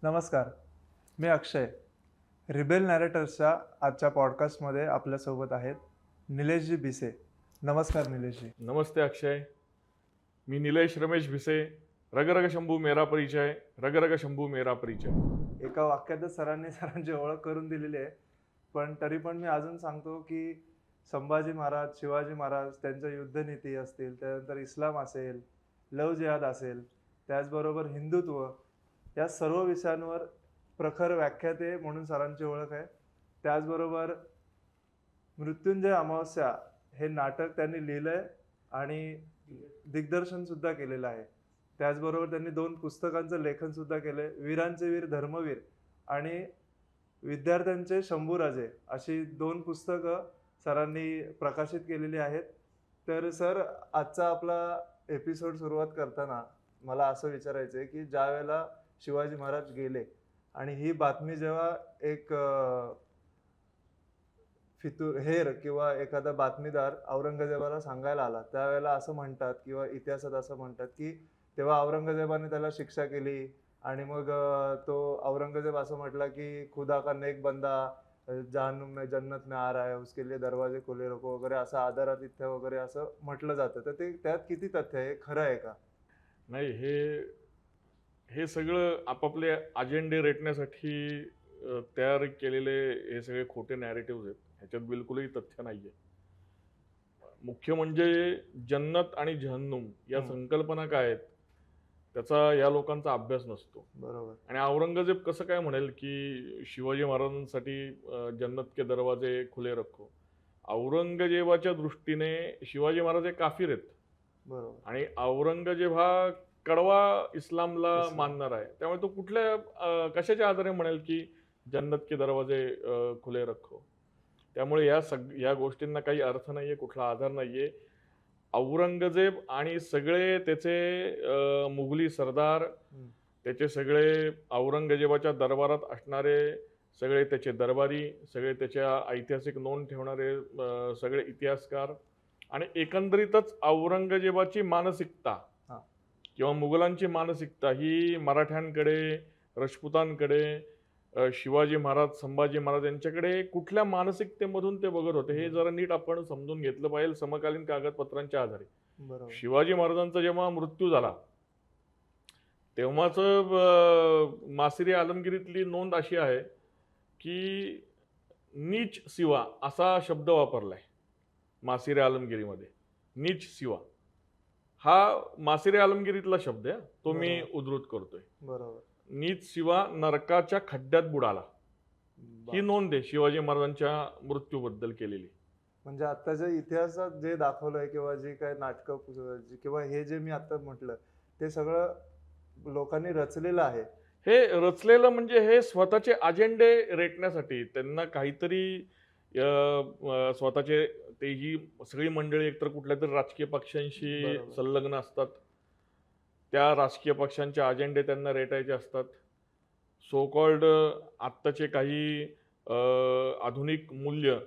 नमस्कार, मी अक्षय. रिबेल नॅरेटर्सच्या आजच्या पॉडकास्टमध्ये आपल्यासोबत आहेत निलेशजी भिसे. नमस्कार निलेशजी. नमस्ते अक्षय. मी निलेश रमेश भिसे. रग रग शंभू मेरा परिचय, रग रग शंभू मेरा परिचय. एका वाक्यातच सरांची ओळख करून दिलेली आहे, पण तरी पण मी अजून सांगतो की संभाजी महाराज, शिवाजी महाराज, त्यांच्या युद्धनीती असतील, त्यानंतर इस्लाम असेल, लव जिहाद असेल, त्याचबरोबर हिंदुत्व, या सर्व विषयांवर प्रखर व्याख्याते म्हणून सरांची ओळख आहे. त्याचबरोबर मृत्युंजय अमावस्या हे नाटक त्यांनी लिहिलंय आणि दिग्दर्शन सुद्धा केलेलं आहे. त्याचबरोबर त्यांनी 2 पुस्तकांचं लेखन सुद्धा केलंय. वीरांचे वीर धर्मवीर आणि विद्यार्थ्यांचे शंभूराजे अशी 2 पुस्तकं सरांनी प्रकाशित केलेली आहेत. तर सर, आजचा आपला एपिसोड सुरुवात करताना मला असं विचारायचं आहे की ज्या वेळेला शिवाजी महाराज गेले आणि ही बातमी जेव्हा एक फितूर किंवा एखादा बातमीदार औरंगजेबाला सांगायला आला, त्यावेळेला असं म्हणतात किंवा इतिहासात असं म्हणतात की तेव्हा औरंगजेबाने त्याला शिक्षा केली आणि मग तो औरंगजेब असं म्हटला की खुदा का नेक बंदा जहन्नुम में जन्नत में आ रहा है, उसके लिए दरवाजे खुले रखो वगैरे असं आदरातिथ्य वगैरे असं म्हटलं जातं. तर ते त्यात किती तथ्य आहे, खरं आहे का? नाही, हे हे सगळं आपापले अजेंडे रेटण्यासाठी तयार केलेले हे सगळे खोटे नॅरेटिव्ह आहेत. ह्याच्यात बिलकुलही तथ्य नाहीये. मुख्य म्हणजे जन्नत आणि जहन्नुम या संकल्पना काय आहेत त्याचा या लोकांचा अभ्यास नसतो. बरोबर. आणि औरंगजेब कसं काय म्हणेल की शिवाजी महाराजांसाठी जन्नत के दरवाजे खुले रखो. औरंगजेबाच्या दृष्टीने शिवाजी महाराज हे काफिर आहेत. बरोबर. आणि औरंगजेब हा कडवा इस्लामला मानणार आहे. त्यामुळे तो कुठल्या कशाच्या आधारे म्हणेल की जन्नत के दरवाजे खुले रखो. त्यामुळे या गोष्टींना काही अर्थ नाहीये, कुठला आधार नाहीये. औरंगजेब आणि सगळे त्याचे मुघली सरदार, त्याचे सगळे औरंगजेबाच्या दरबारात असणारे सगळे त्याचे दरबारी, सगळे त्याच्या ऐतिहासिक नोंद ठेवणारे सगळे इतिहासकार आणि एकंदरीतच औरंगजेबाची मानसिकता किंवा मुघलांची मानसिकता ही मराठ्यांकडे, राजपुतांकडे, शिवाजी महाराज, संभाजी महाराज यांच्याकडे कुठल्या मानसिकतेमधून ते बघत होते हे जरा नीट आपण समजून घेतलं पाहिजे समकालीन कागदपत्रांच्या आधारे. शिवाजी महाराजांचा जेव्हा मृत्यू झाला तेव्हाच मासिरी आलमगिरीतली नोंद अशी आहे की नीच सिवा असा शब्द वापरलाय मासिरी आलमगिरीमध्ये. नीच सिवा हा मासिरी आलमगिरीतला शब्द आहे, तो मी उद्धृत करतोय. बरोबर. नीच सिवा नरकाच्या खड्ड्यात बुडाला, ही नोंद आहे शिवाजी महाराजांच्या मृत्यूबद्दल केलेली. म्हणजे आताच्या इतिहासात जे दाखवलंय किंवा जे काय नाटकं किंवा हे जे मी आता म्हटलं ते सगळं लोकांनी रचलेलं आहे. हे रचलेलं म्हणजे हे स्वतःचे अजेंडे रेटण्यासाठी त्यांना काहीतरी स्वतःचे, तेही सगळी मंडळी एकतर कुठल्या तरी राजकीय पक्षांशी संलग्न असतात. त्या राजकीय पक्षांचे अजेंडे त्यांना रेटायचे असतात. सो कॉल्ड आत्ताचे काही आधुनिक मूल्य,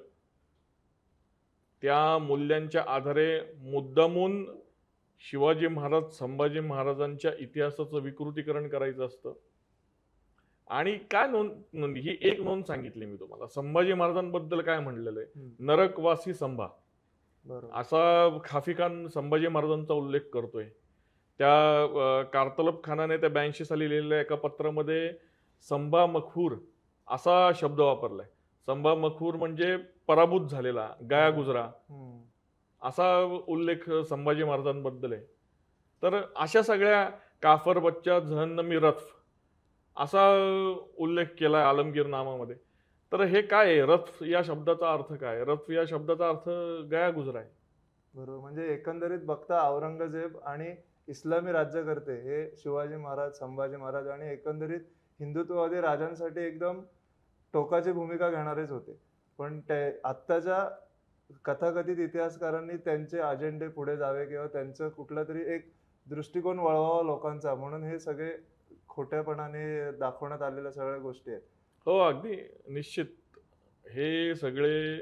त्या मूल्यांच्या आधारे मुद्दामून शिवाजी महाराज, संभाजी महाराजांच्या इतिहासाचं विकृतीकरण करायचं असतं. आणि काय नोंद ही एक नोंद सांगितली मी तुम्हाला. संभाजी महाराजांबद्दल काय म्हणलेलं आहे, नरकवासी संभा असा खाफी खान संभाजी महाराजांचा उल्लेख करतोय. त्या कारतलब खानाने त्या 82 साली लिहिलेल्या एका पत्रामध्ये संभा मखूर असा शब्द वापरलाय. संभा मखूर म्हणजे पराभूत झालेला, गया गुजरा असा उल्लेख संभाजी महाराजांबद्दल आहे. तर अशा सगळ्या काफर बच्चा जहन्नमी रथ असा उल्लेख केलाय आलमगीर नामामध्ये. तर हे काय आहे, रथ या शब्दाचा अर्थ काय? रथ या शब्दाचा अर्थ गया गुजरा आहे. बरोबर. म्हणजे एकंदरीत बघता औरंगजेब आणि इस्लामी राज्यकर्ते हे शिवाजी महाराज, संभाजी महाराज आणि एकंदरीत हिंदुत्ववादी राजांसाठी एकदम टोकाची भूमिका घेणारेच होते. पण ते आत्ताच्या कथाकथित इतिहासकारांनी त्यांचे अजेंडे पुढे जावे किंवा त्यांचं कुठला तरी एक दृष्टिकोन वळवावा लोकांचा, म्हणून हे सगळे खोट्यापणाने दाखवण्यात आलेल्या सगळ्या गोष्टी आहेत. हो, अगदी निश्चित. हे सगळे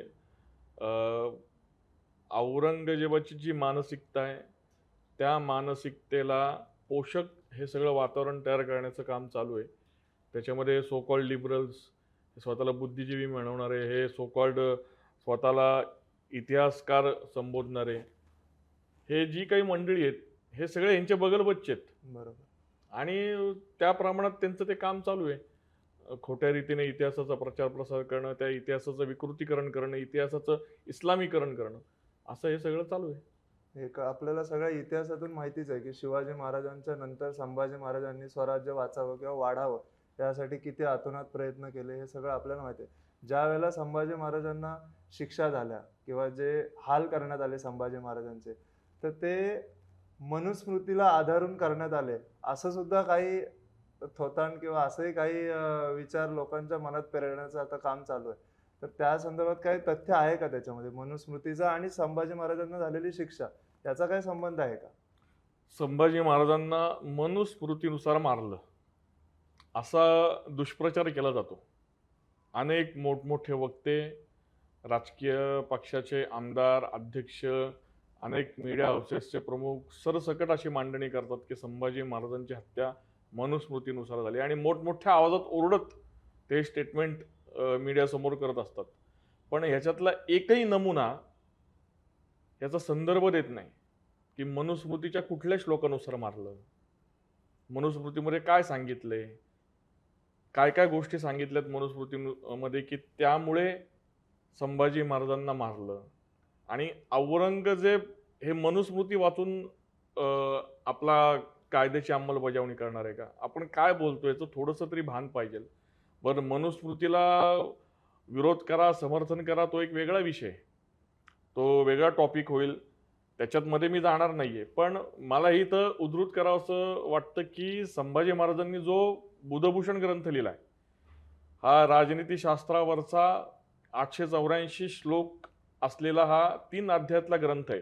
औरंगजेबाची जी मानसिकता आहे त्या मानसिकतेला पोषक हे सगळं वातावरण तयार करण्याचं काम चालू आहे. त्याच्यामध्ये सो कॉल्ड लिबरल्स, स्वतःला बुद्धिजीवी म्हणवणारे, हे सो कॉल्ड स्वतःला इतिहासकार संबोधणारे, हे जी काही मंडळी आहेत हे सगळे यांचे बगलबच्चे आहेत. बरोबर. आणि त्या प्रमाणात त्यांचं ते काम चालू आहे. खोट्या रीतीने इतिहासाचा प्रचार प्रसार करणं, त्या इतिहासाचं विकृतीकरण करणं, इतिहासाचं इस्लामीकरण करणं, असं हे सगळं चालू आहे. एक आपल्याला सगळ्या इतिहासातून माहितीच आहे की शिवाजी महाराजांच्या नंतर संभाजी महाराजांनी स्वराज्य वाचावं किंवा वाढावं यासाठी किती आतोनात प्रयत्न केले हे सगळं आपल्याला माहिती आहे. ज्या वेळेला संभाजी महाराजांना शिक्षा झाल्या किंवा जे हाल करण्यात आले संभाजी महाराजांचे, तर ते मनुस्मृतीला आधारून करण्यात आले असं सुद्धा काही थोतांड किंवा असंही काही विचार लोकांच्या मनात पेरण्याचं आता काम चालू आहे. तर त्या संदर्भात काही तथ्य आहे का त्याच्यामध्ये मनुस्मृतीचा आणि संभाजी महाराजांना झालेली शिक्षा याचा काय संबंध आहे का? संभाजी महाराजांना मनुस्मृतीनुसार मारलं असा दुष्प्रचार केला जातो. अनेक मोठमोठे वक्ते, राजकीय पक्षाचे आमदार, अध्यक्ष, अनेक मीडिया हाऊसेसचे प्रमुख सरसकट अशी मांडणी करतात की संभाजी महाराजांची हत्या मनुस्मृतीनुसार झाली आणि मोठमोठ्या आवाजात ओरडत ते स्टेटमेंट मीडियासमोर करत असतात. पण ह्याच्यातला एकही नमुना याचा संदर्भ देत नाही की मनुस्मृतीच्या कुठल्या श्लोकानुसार मारलं, मनुस्मृतीमध्ये काय सांगितलंय, काय काय गोष्टी सांगितल्यात मनुस्मृतीमध्ये की त्यामुळे संभाजी महाराजांना मारलं. आणि औरंगजेब हे मनुस्मृती वाचून आपला कायद्याची अंमलबजावणी करणार आहे का? आपण काय बोलतोय याचं थोडंसं तरी भान पाहिजे. बरं, मनुस्मृतीला विरोध करा, समर्थन करा, तो एक वेगळा विषय, तो वेगळा टॉपिक होईल, त्याच्यातमध्ये मी जाणार नाहीये. पण मला इथं उद्धृत करावं असं वाटतं की संभाजी महाराजांनी जो बुधभूषण ग्रंथ लिहिलाय हा राजनीतीशास्त्रावरचा 884 श्लोक असलेला हा 3 अध्यायातला ग्रंथ आहे.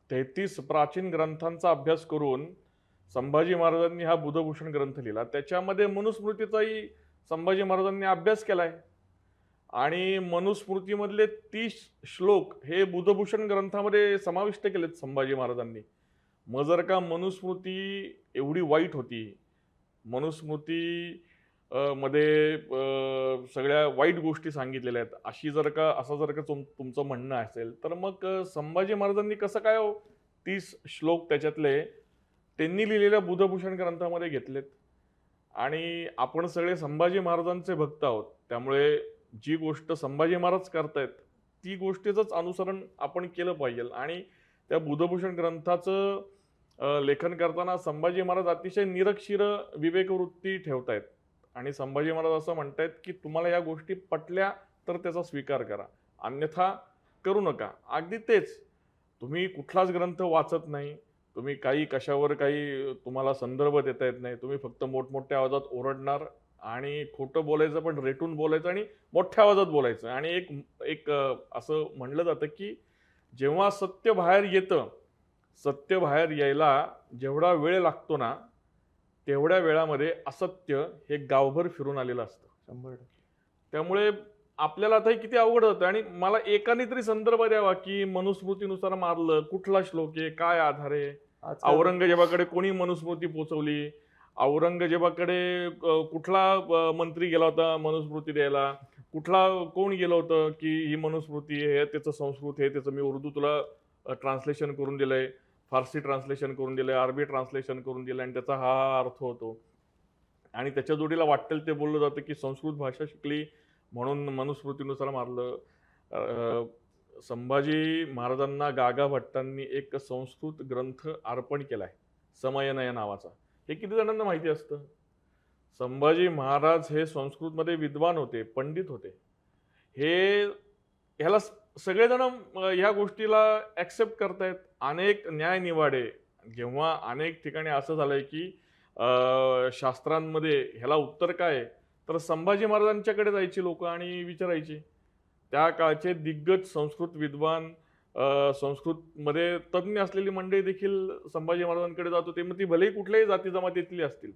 33 प्राचीन ग्रंथांचा अभ्यास करून संभाजी महाराजांनी हा बुधभूषण ग्रंथ लिहिला. त्याच्यामध्ये मनुस्मृतीचाही संभाजी महाराजांनी अभ्यास केलाय आणि मनुस्मृतीमधले 30 श्लोक हे बुधभूषण ग्रंथामध्ये समाविष्ट केलेत संभाजी महाराजांनी. मग जर का मनुस्मृती एवढी वाईट होती, मनुस्मृती मध्ये सगळ्या वाईट गोष्टी सांगितलेल्या आहेत, असं जर का तुमचं म्हणणं असेल, तर मग संभाजी महाराजांनी कसं काय 30 श्लोक त्याच्यातले त्यांनी लिहिलेल्या बुधभूषण ग्रंथामध्ये घेतलेत? आणि आपण सगळे संभाजी महाराजांचे भक्त आहोत, त्यामुळे जी गोष्ट संभाजी महाराज करतायत ती गोष्टीचंच अनुसरण आपण केलं पाहिजे. आणि त्या बुधभूषण ग्रंथाचं लेखन करताना संभाजी महाराज अतिशय निरक्षीर विवेकवृत्ती ठेवतायत आणि संभाजी महाराज असं म्हणतायत की तुम्हाला या गोष्टी पटल्या तर त्याचा स्वीकार करा, अन्यथा करू नका. अगदी तेच, तुम्ही कुठलाच ग्रंथ वाचत नाही, तुम्ही कशावर काही तुम्हाला संदर्भ देता येत नाही, तुम्ही फक्त मोठमोठ्या आवाजात ओरडणार आणि खोटं बोलायचं पण रेटून बोलायचं आणि मोठ्या आवाजात बोलायचं. आणि एक असं म्हणलं जातं की जेव्हा सत्य बाहेर येतं, सत्य बाहेर यायला जेवढा वेळ लागतो ना तेवढ्या वेळामध्ये असत्य हे गावभर फिरून आलेलं असतं. 100%. त्यामुळे आपल्याला आता हे किती अवघड होतं. आणि मला एकाने तरी संदर्भ द्यावा की मनुस्मृतीनुसार मारलं, कुठला श्लोक आहे, काय आधार आहे. औरंगजेबाकडे कोणी मनुस्मृती पोचवली, औरंगजेबाकडे कुठला मंत्री गेला होता मनुस्मृती द्यायला, कोण गेलं होतं की ही मनुस्मृती आहे, त्याचं संस्कृत आहे, त्याचं मी उर्दू तुला ट्रान्सलेशन करून दिलंय, फारसी ट्रान्सलेशन करून दिलंय, अरबी ट्रान्सलेशन करून दिलंय आणि त्याचा हा अर्थ होतो. आणि त्याच्या जोडीला वाटेल ते बोललं जातं की संस्कृत भाषा शिकली म्हणून मनुस्मृतीनुसार मारलं. संभाजी महाराजांना गागा भट्टांनी एक संस्कृत ग्रंथ अर्पण केलाय, समयनय नावाचा. हे किती जणांना माहिती असतं? संभाजी महाराज हे संस्कृतमध्ये विद्वान होते, पंडित होते. ह्याला सगळेजण ह्या गोष्टीला ऍक्सेप्ट करतायत. अनेक न्यायनिवाडे, जेव्हा अनेक ठिकाणी असं झालंय की शास्त्रांमध्ये ह्याला उत्तर काय आहे, तर संभाजी महाराजांच्याकडे जायची लोक आणि विचारायची. त्या काळचे दिग्गज संस्कृत विद्वान, संस्कृतमध्ये तज्ज्ञ असलेली मंडळी देखील संभाजी महाराजांकडे जात होते, मग ती भलेही कुठल्याही जाती जमातीतली असतील.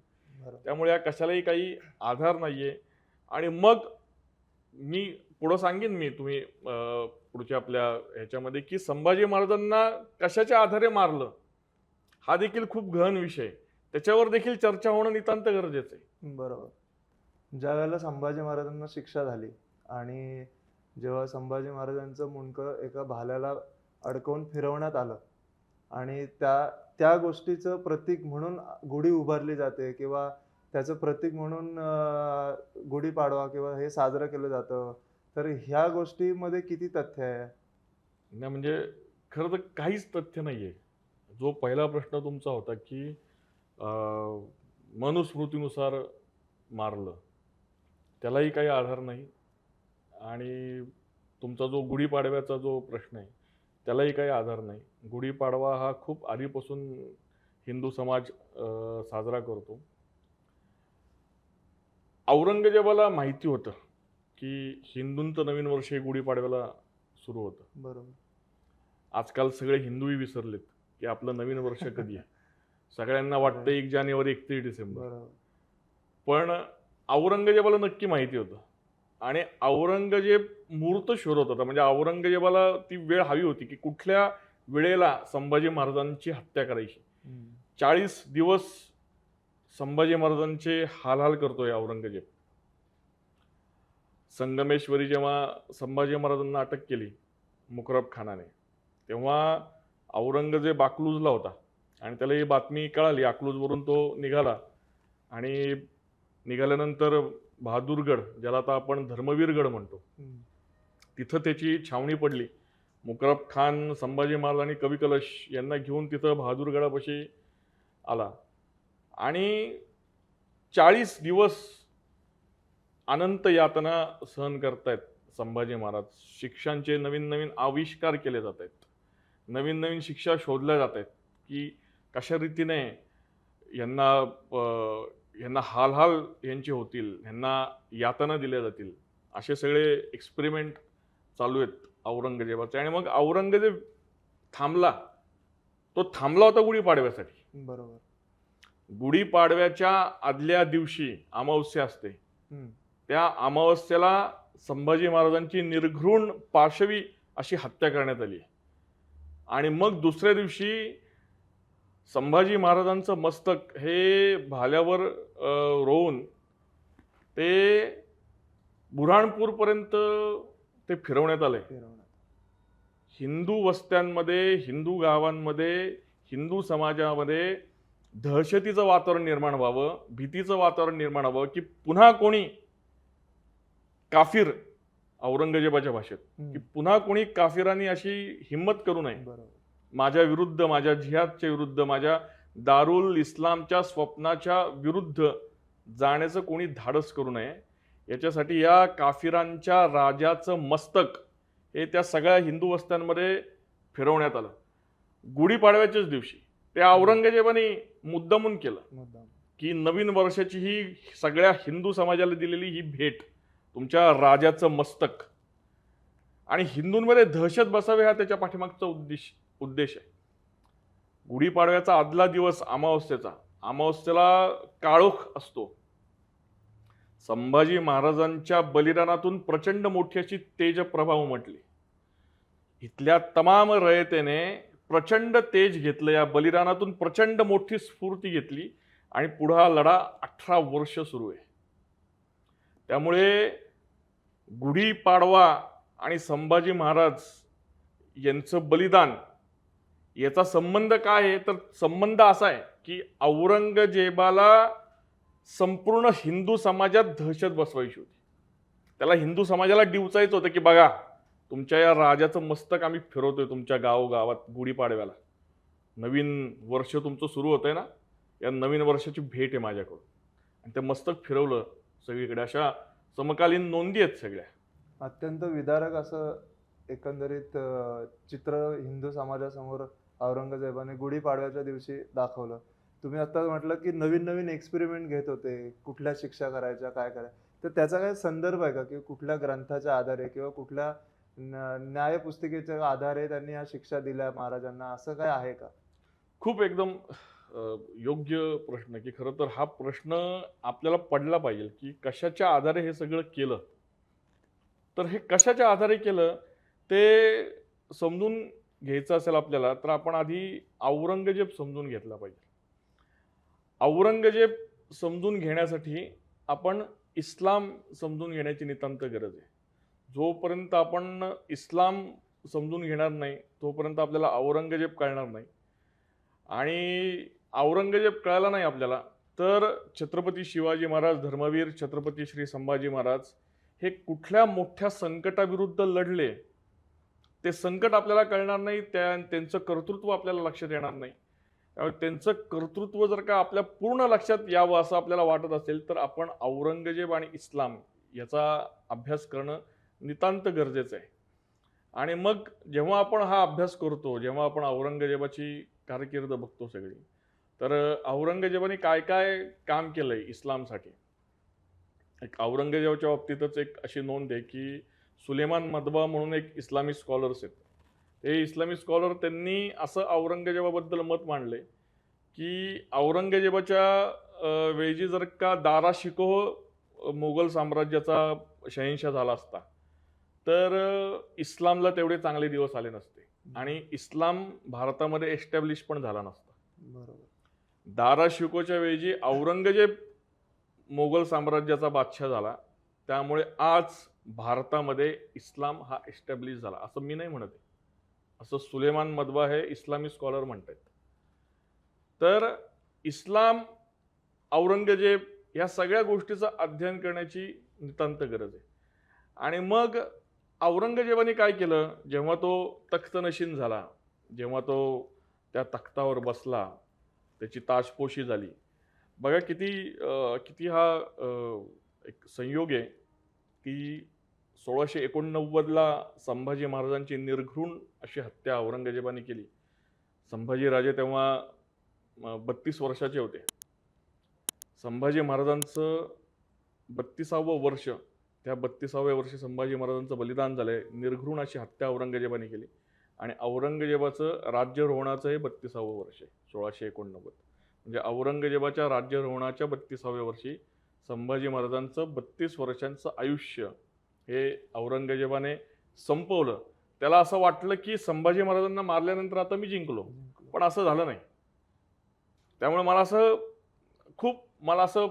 त्यामुळे या कशालाही काही आधार नाहीये. आणि मग मी पुढं सांगेन, तुम्ही पुढच्या आपल्या ह्याच्यामध्ये, की संभाजी महाराजांना कशाच्या आधारे मारलं हा देखील खूप गहन विषय, त्याच्यावर देखील चर्चा होणं नितांत गरजेचं आहे. बरोबर. ज्या वेळेला संभाजी महाराजांना शिक्षा झाली आणि जेव्हा संभाजी महाराजांचं मुंडकं एका भाल्याला अडकवून फिरवण्यात आलं आणि त्या त्या गोष्टीचं प्रतीक म्हणून गुढी उभारली जाते किंवा त्याचं प्रतीक म्हणून गुढीपाडवा किंवा हे साजरं केलं जातं. तर ह्या गोष्टीमध्ये किती तथ्य आहे? नाही म्हणजे खरं तर काहीच तथ्य नाहीये. जो पहिला प्रश्न तुमचा होता की मनुस्मृतीनुसार मारलं, त्यालाही काही आधार नाही. आणि तुमचा जो गुढीपाडव्याचा जो प्रश्न आहे त्यालाही काही आधार नाही. गुढीपाडवा हा खूप आधीपासून हिंदू समाज साजरा करतो. औरंगजेबाला माहिती होतं की हिंदूंचं नवीन वर्ष हे गुढीपाडव्याला सुरू होतं. बरोबर. आजकाल सगळे हिंदूही विसरलेत की आपलं नवीन वर्ष कधी आहे. सगळ्यांना वाटतं 1 जानेवारी 31 डिसेंबर. बरोबर. पण औरंगजेबाला नक्की माहिती होतं आणि औरंगजेब मुहूर्त शोधत होता. म्हणजे औरंगजेबाला ती वेळ हवी होती की कुठल्या वेळेला संभाजी महाराजांची हत्या करायची. 40 दिवस संभाजी महाराजांचे हाल करतोय औरंगजेब. संगमेश्वरी जेव्हा संभाजी महाराजांना अटक केली मुकरब खानाने, तेव्हा औरंगजेब अकलूजला होता आणि त्याला ही बातमी कळाली. अकलूजवरून तो निघाला आणि निघाल्यानंतर बहादूरगड, ज्याला आता आपण धर्मवीरगड म्हणतो, तिथं त्याची छावणी पडली. मुकरब खान संभाजी महाराज आणि कवी कलश यांना घेऊन तिथं बहादूरगडापाशी आला आणि 40 दिवस अनंत यातना सहन करतायत संभाजी महाराज. शिक्षांचे नवीन नवीन आविष्कार केले जात आहेत, नवीन नवीन शिक्षा शोधल्या जात आहेत की कशा रीतीने यांना हाल यांचे होतील, यांना यातना दिल्या जातील. असे सगळे एक्सपेरिमेंट चालू आहेत औरंगजेबाचे. आणि मग औरंगजेब थांबला. तो थांबला होता गुढीपाडव्यासाठी. बरोबर. गुढीपाडव्याच्या आदल्या दिवशी अमावस्या असते. त्या अमावस्येला संभाजी महाराजांची निर्घृण पाशवी अशी हत्या करण्यात आली. आणि मग दुसऱ्या दिवशी संभाजी महाराजांचं मस्तक हे भाल्यावर रोवून ते बुऱ्हाणपूरपर्यंत ते फिरवण्यात आलंय. हिंदू वस्त्यांमध्ये, हिंदू गावांमध्ये, हिंदू समाजामध्ये दहशतीचं वातावरण निर्माण व्हावं, भीतीचं वातावरण निर्माण व्हावं की पुन्हा कोणी काफिर, औरंगजेबाच्या भाषेत, की पुन्हा कोणी काफिरांनी अशी हिम्मत करू नये, माझ्या विरुद्ध, माझ्या जिहादच्या विरुद्ध, माझ्या दारुल इस्लामच्या स्वप्नाच्या विरुद्ध जाण्याचं कोणी धाडस करू नये. याच्यासाठी या काफिरांच्या राजाचं मस्तक हे त्या सगळ्या हिंदू वस्त्यांमध्ये फिरवण्यात आलं गुढीपाडव्याच्याच दिवशी. ते औरंगजेबाने मुद्दामून केलं की नवीन वर्षाची ही सगळ्या हिंदू समाजाला दिलेली ही भेट, तुमच्या राजाचं मस्तक, आणि हिंदूंमध्ये दहशत बसावे हा त्याच्या पाठीमागचा उद्देश आहे. गुढीपाडव्याचा आदला दिवस अमावस्येला काळोख असतो. संभाजी महाराजांच्या बलिदानातून प्रचंड मोठी अशी तेजप्रभा उमटली. इथल्या तमाम रयतेने प्रचंड तेज घेतलं, या बलिदानातून प्रचंड मोठी स्फूर्ती घेतली आणि पुढे हा लढा 18 वर्ष सुरू आहे. त्यामुळे गुढीपाडवा आणि संभाजी महाराज यांचं बलिदान याचा संबंध काय आहे, तर संबंध असा आहे की औरंगजेबाला संपूर्ण हिंदू समाजात दहशत बसवायची होती. त्याला हिंदू समाजाला डिवचायचं होतं की बघा, तुमच्या या राजाचं मस्तक आम्ही फिरवतोय तुमच्या गावात गुढीपाडव्याला. नवीन वर्ष तुमचं सुरू होतंय ना, या नवीन वर्षाची भेट आहे माझ्याकडून. आणि ते मस्तक फिरवलं सगळीकडे. अशा समकालीन नोंदी आहेत सगळ्या. अत्यंत विदारक असं एकंदरीत चित्र हिंदू समाजासमोर औरंगजेबाने गुढीपाडव्याच्या दिवशी दाखवलं. तुम्ही आता म्हटलं की नवीन नवीन एक्सपेरिमेंट घेत होते, कुठल्या शिक्षा करायच्या, काय करायचं, तर त्याचा काय संदर्भ आहे का की कुठल्या ग्रंथाच्या आधारे किंवा कुठल्या न्यायपुस्तिकेच्या आधारे त्यांनी ह्या शिक्षा दिल्या महाराजांना, असं काय आहे का? खूप एकदम योग्य प्रश्न, की खरं तर हा प्रश्न आपल्याला पडला पाहिजे की कशाच्या आधारे हे सगळं केलं. तर हे कशाच्या आधारे केलं ते समजून घ्यायचं असेल आपल्याला, तर आपण आधी औरंगजेब समजून घेतला पाहिजे. औरंगजेब समजून घेण्यासाठी आपण इस्लाम समजून घेण्याची नितांत गरज आहे. जोपर्यंत आपण इस्लाम समजून घेणार नाही तोपर्यंत आपल्याला औरंगजेब कळणार नाही. आणि औरंगजेब कळला नाही आपल्याला तर छत्रपती शिवाजी महाराज, धर्मवीर छत्रपती श्री संभाजी महाराज हे कुठल्या मोठ्या संकटाविरुद्ध लढले ते संकट आपल्याला कळणार नाही, त्यांचं कर्तृत्व आपल्याला लक्षात येणार नाही. त्यामुळे त्यांचं कर्तृत्व जर का आपल्या पूर्ण लक्षात यावं असं आपल्याला वाटत असेल तर आपण औरंगजेब आणि इस्लाम याचा अभ्यास करणं नितांत गरजेचं आहे. आणि मग जेव्हा आपण हा अभ्यास करतो, जेव्हा आपण औरंगजेबाची कारकीर्द बघतो सगळी, तर औरंगजेबाने काय काय काम केलंय इस्लामसाठी. एक औरंगजेबाच्या बाबतीतच एक अशी नोंद आहे की सुलेमान मदबा म्हणून एक इस्लामी स्कॉलर्स आहेत. ते इस्लामी स्कॉलर त्यांनी असं औरंगजेबाबद्दल मत मांडले की औरंगजेबाच्या वेळी जर का दारा शिकोह मोगल साम्राज्याचा शहंशाह झाला असता तर इस्लामला तेवढे चांगले दिवस आले नसते आणि इस्लाम भारतामध्ये एस्टॅब्लिश पण झाला नसता. बरोबर. दारा शिकोहच्या वेळी औरंगजेब मोगल साम्राज्याचा बादशाह झाला, त्यामुळे आज भारतामध्ये इस्लाम हा एस्टॅब्लिश झाला असं मी नाही म्हणत आहे, असं सुलेमान मदबा हे इस्लामी स्कॉलर म्हणतात. तर इस्लाम, औरंगजेब या सगळ्या गोष्टीचं अध्ययन करण्याची नितांत गरज आहे. आणि मग औरंगजेबाने काय केलं, जेव्हा तो तख्तनशीन झाला, जेव्हा तो त्या तख्तावर बसला, त्याची ताजपोशी झाली, बघा किती हा एक संयोग आहे की 1689ला संभाजी महाराजांची निर्घृण अशी हत्या औरंगजेबाने केली. संभाजीराजे तेव्हा 32 वर्षाचे होते. संभाजी महाराजांचं 32वं वर्ष, त्या 32व्या वर्षी संभाजी महाराजांचं बलिदान झालंय. निर्घृण अशी हत्या औरंगजेबाने केली आणि औरंगजेबाचं राज्यारोहणाचं हे 32वं वर्ष आहे 1689. म्हणजे औरंगजेबाच्या राज्यारोहणाच्या 32व्या वर्षी संभाजी महाराजांचं 32 वर्षांचं आयुष्य हे औरंगजेबाने संपवलं. त्याला असं वाटलं की संभाजी महाराजांना मारल्यानंतर आता मी जिंकलो, पण असं झालं नाही. त्यामुळे मला असं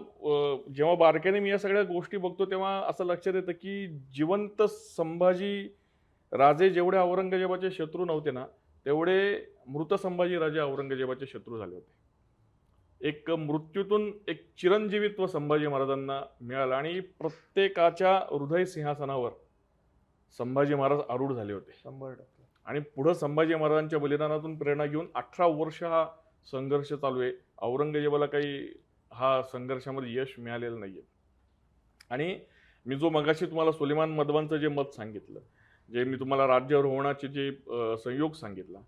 जेव्हा बारकाईने मी या सगळ्या गोष्टी बघतो तेव्हा असं लक्षात येतं की जिवंत संभाजी राजे जेवढे औरंगजेबाचे शत्रू नव्हते ना, तेवढे मृत संभाजी राजे औरंगजेबाचे शत्रू झाले होते. एक मृत्यूतून एक चिरंजीवित्व संभाजी महाराजांना मिळालं आणि प्रत्येकाच्या हृदय सिंहासनावर संभाजी महाराज आरूढ झाले होते 100%. आणि पुढे संभाजी महाराजांच्या बलिदानातून प्रेरणा घेऊन 18 वर्ष हा संघर्ष चालू आहे. औरंगजेबाला काही हा संघर्षामध्ये यश मिळालेलं नाहीये. आणि मी जो मगाशी तुम्हाला सुलेमान मदबांचं जे मत सांगितलं, जे मी तुम्हाला राज्यारोहणाचे जे संयोग सांगितला,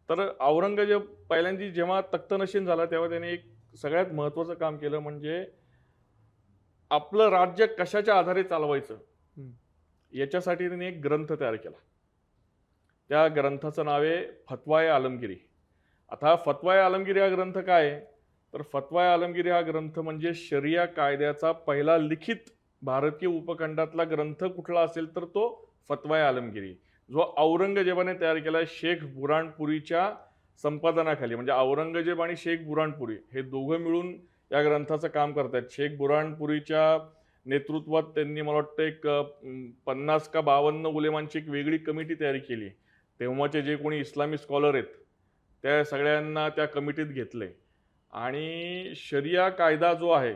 तर औरंगजेब पहिल्यांदा जेव्हा तख्तनशीन झाला तेव्हा त्याने एक सगळ्यात महत्त्वाचं काम केलं, म्हणजे आपलं राज्य कशाच्या आधारे चालवायचं याच्यासाठी त्याने एक ग्रंथ तयार केला. त्या ग्रंथाचं नाव आहे फतवाए आलमगिरी. आता फतवाए आलमगिरी हा ग्रंथ काय आहे, तर फतवाए आलमगिरी हा ग्रंथ म्हणजे शरिया कायद्याचा पहिला लिखित भारतीय उपखंडातला ग्रंथ कुठला असेल तर तो फतवाए आलमगिरी, जो औरंगजेबाने तयार केला शेख बुराणपुरीच्या संपादनाखाली. म्हणजे औरंगजेब आणि शेख बुराणपुरी हे दोघं मिळून या ग्रंथाचं काम करतात. शेख बुराणपुरीच्या नेतृत्वात त्यांनी मला वाटतं एक 50 का 52 उलेमांची एक वेगळी कमिटी तयार केली. तेव्हाचे जे कोणी इस्लामी स्कॉलर आहेत त्या सगळ्यांना त्या कमिटीत घेतले आणि शरिया कायदा जो आहे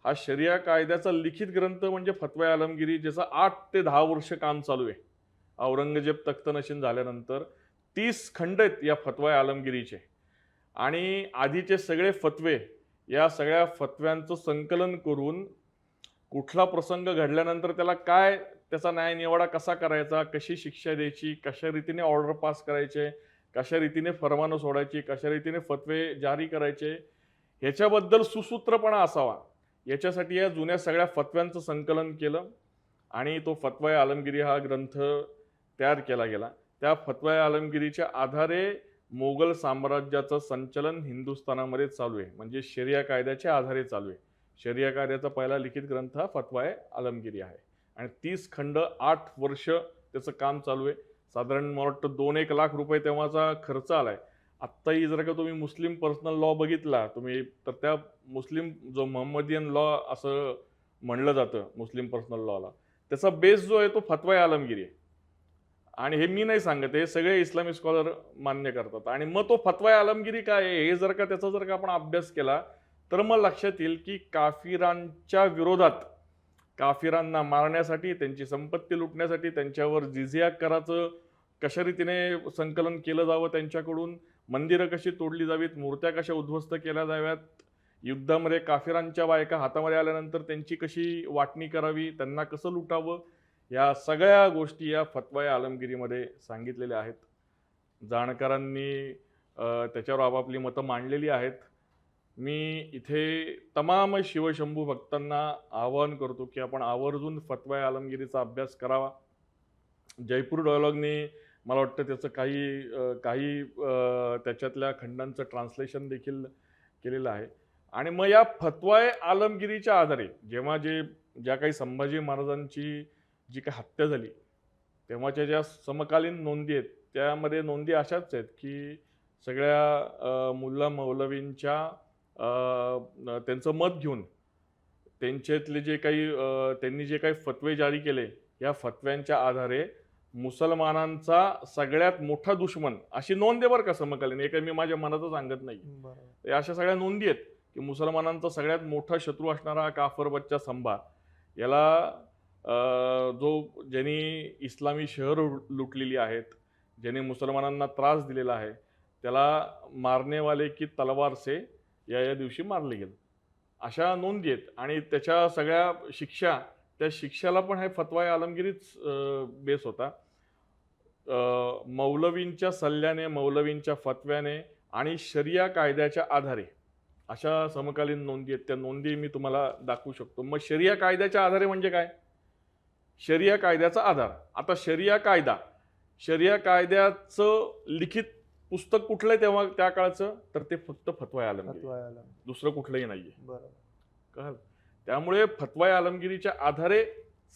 हा शरिया कायद्याचा लिखित ग्रंथ म्हणजे फतवाए आलमगिरी, ज्याचं 8 ते 10 वर्ष काम चालू आहे. औरंगजेब तख्तनशीन झाल्यानंतर 30 खंड आहेत या फतवाए आलमगिरीचे आणि आधीचे सगळे फतवे, या सगळ्या फतव्यांचं संकलन करून कुठला प्रसंग घडल्यानंतर त्याला काय, त्याचा न्यायनिवाडा कसा करायचा, कशी शिक्षा द्यायची, कशा रीतीने ऑर्डर पास करायचे, कशा रीतीने फरमानं सोडायची, कशा रीतीने फतवे जारी करायचे, ह्याच्याबद्दल सुसूत्रपणा असावा, याच्यासाठी या जुन्या सगळ्या फतव्यांचं संकलन केलं आणि तो फतवाए आलमगिरी हा ग्रंथ तयार केला गेला. त्या फतवाए आलमगिरीच्या आधारे मोगल साम्राज्याचं संचलन हिंदुस्थानामध्ये चालू आहे, म्हणजे शरिया कायद्याच्या आधारे चालू आहे. शरिया कायद्याचा पहिला लिखित ग्रंथ हा फतवाए आलमगिरी आहे आणि 30 खंड 8 वर्ष त्याचं काम चालू आहे. साधारण मला वाटतं 2-1 लाख रुपये तेव्हाचा खर्च आलाय. आत्ताही जर का तुम्ही मुस्लिम पर्सनल लॉ बघितला तुम्ही तर त्या मुस्लिम जो मोहम्मदियन लॉ असं म्हणलं जातं मुस्लिम पर्सनल लॉला, त्याचा बेस जो आहे तो फतवा आलमगिरी आहे. आणि हे मी नाही सांगत, हे सगळे इस्लामी स्कॉलर मान्य करतात. आणि मग तो फतवा आलमगिरी काय आहे, हे त्याचा जर का आपण अभ्यास केला तर मग लक्षात येईल की काफिरांच्या विरोधात, काफिरांना मारण्यासाठी, त्यांची संपत्ती लुटण्यासाठी, त्यांच्यावर जिझिया कराचं कशा रीतीने संकलन केलं जावं, त्यांच्याकडून मंदिरं कशी तोडली जावीत, मूर्त्या कशा उद्ध्वस्त केल्या जाव्यात, युद्धामध्ये काफिरांच्या बायका हातामध्ये आल्यानंतर त्यांची कशी वाटणी करावी, त्यांना कसं लुटावं, या सगळ्या गोष्टी या फतवा आलमगिरीमध्ये सांगितलेल्या आहेत. जाणकारांनी त्याच्यावर आपापली मतं मांडलेली आहेत. मी इथे तमाम शिवशंभू भक्तांना आवाहन करतो की आपण आवर्जून फतवा आलमगिरीचा अभ्यास करावा. जयपूर डायलॉगने मला वाटतं त्याचं काही त्याच्यातल्या खंडांचं ट्रान्सलेशन देखील केलेलं आहे. आणि मग या फतवा आलमगिरीच्या आधारे जेव्हा ज्या काही संभाजी महाराजांची जी काही हत्या झाली तेव्हाच्या ज्या समकालीन नोंदी आहेत त्यामध्ये नोंदी अशाच आहेत की सगळ्या मुल्ला मौलवींच्या त्यांचं मत घेऊन त्यांच्यातले त्यांनी जे काही फतवे जारी केले, या फतव्यांच्या आधारे मुसलमानांचा सगळ्यात मोठा दुश्मन, अशी नोंद आहे बरं का समकालीन, हे काही मी माझ्या मनाचं सांगत नाही, अशा सगळ्या नोंदी आहेत की मुसलमानांचा सगळ्यात मोठा शत्रू असणारा काफर बच्चा संभा याला ज्यांनी इस्लामी शहर लुटलेली आहेत, ज्यांनी मुसलमानांना त्रास दिलेला आहे, त्याला मारने वाले की तलवार से या दिवशी मारले गेले, अशा नोंदी आहेत. आणि त्याच्या सगळ्या त्या शिक्षाला पण हे फतवा आलमगिरीच बेस होता. मौलवींच्या सल्ल्याने, मौलवींच्या फतव्याने आणि शरिया कायद्याच्या आधारे अशा समकालीन नोंदी आहेत. त्या नोंदी मी तुम्हाला दाखवू शकतो. मग शरिया कायद्याच्या आधारे म्हणजे काय? शरिया कायद्याचा आधार. आता शरिया कायद्याचं लिखित पुस्तक कुठलं तेव्हा त्या काळचं, तर ते फक्त फतवा आलमगिरी, दुसरं कुठलंही नाहीये. कळलं? त्यामुळे फतवा आलमगिरीच्या आधारे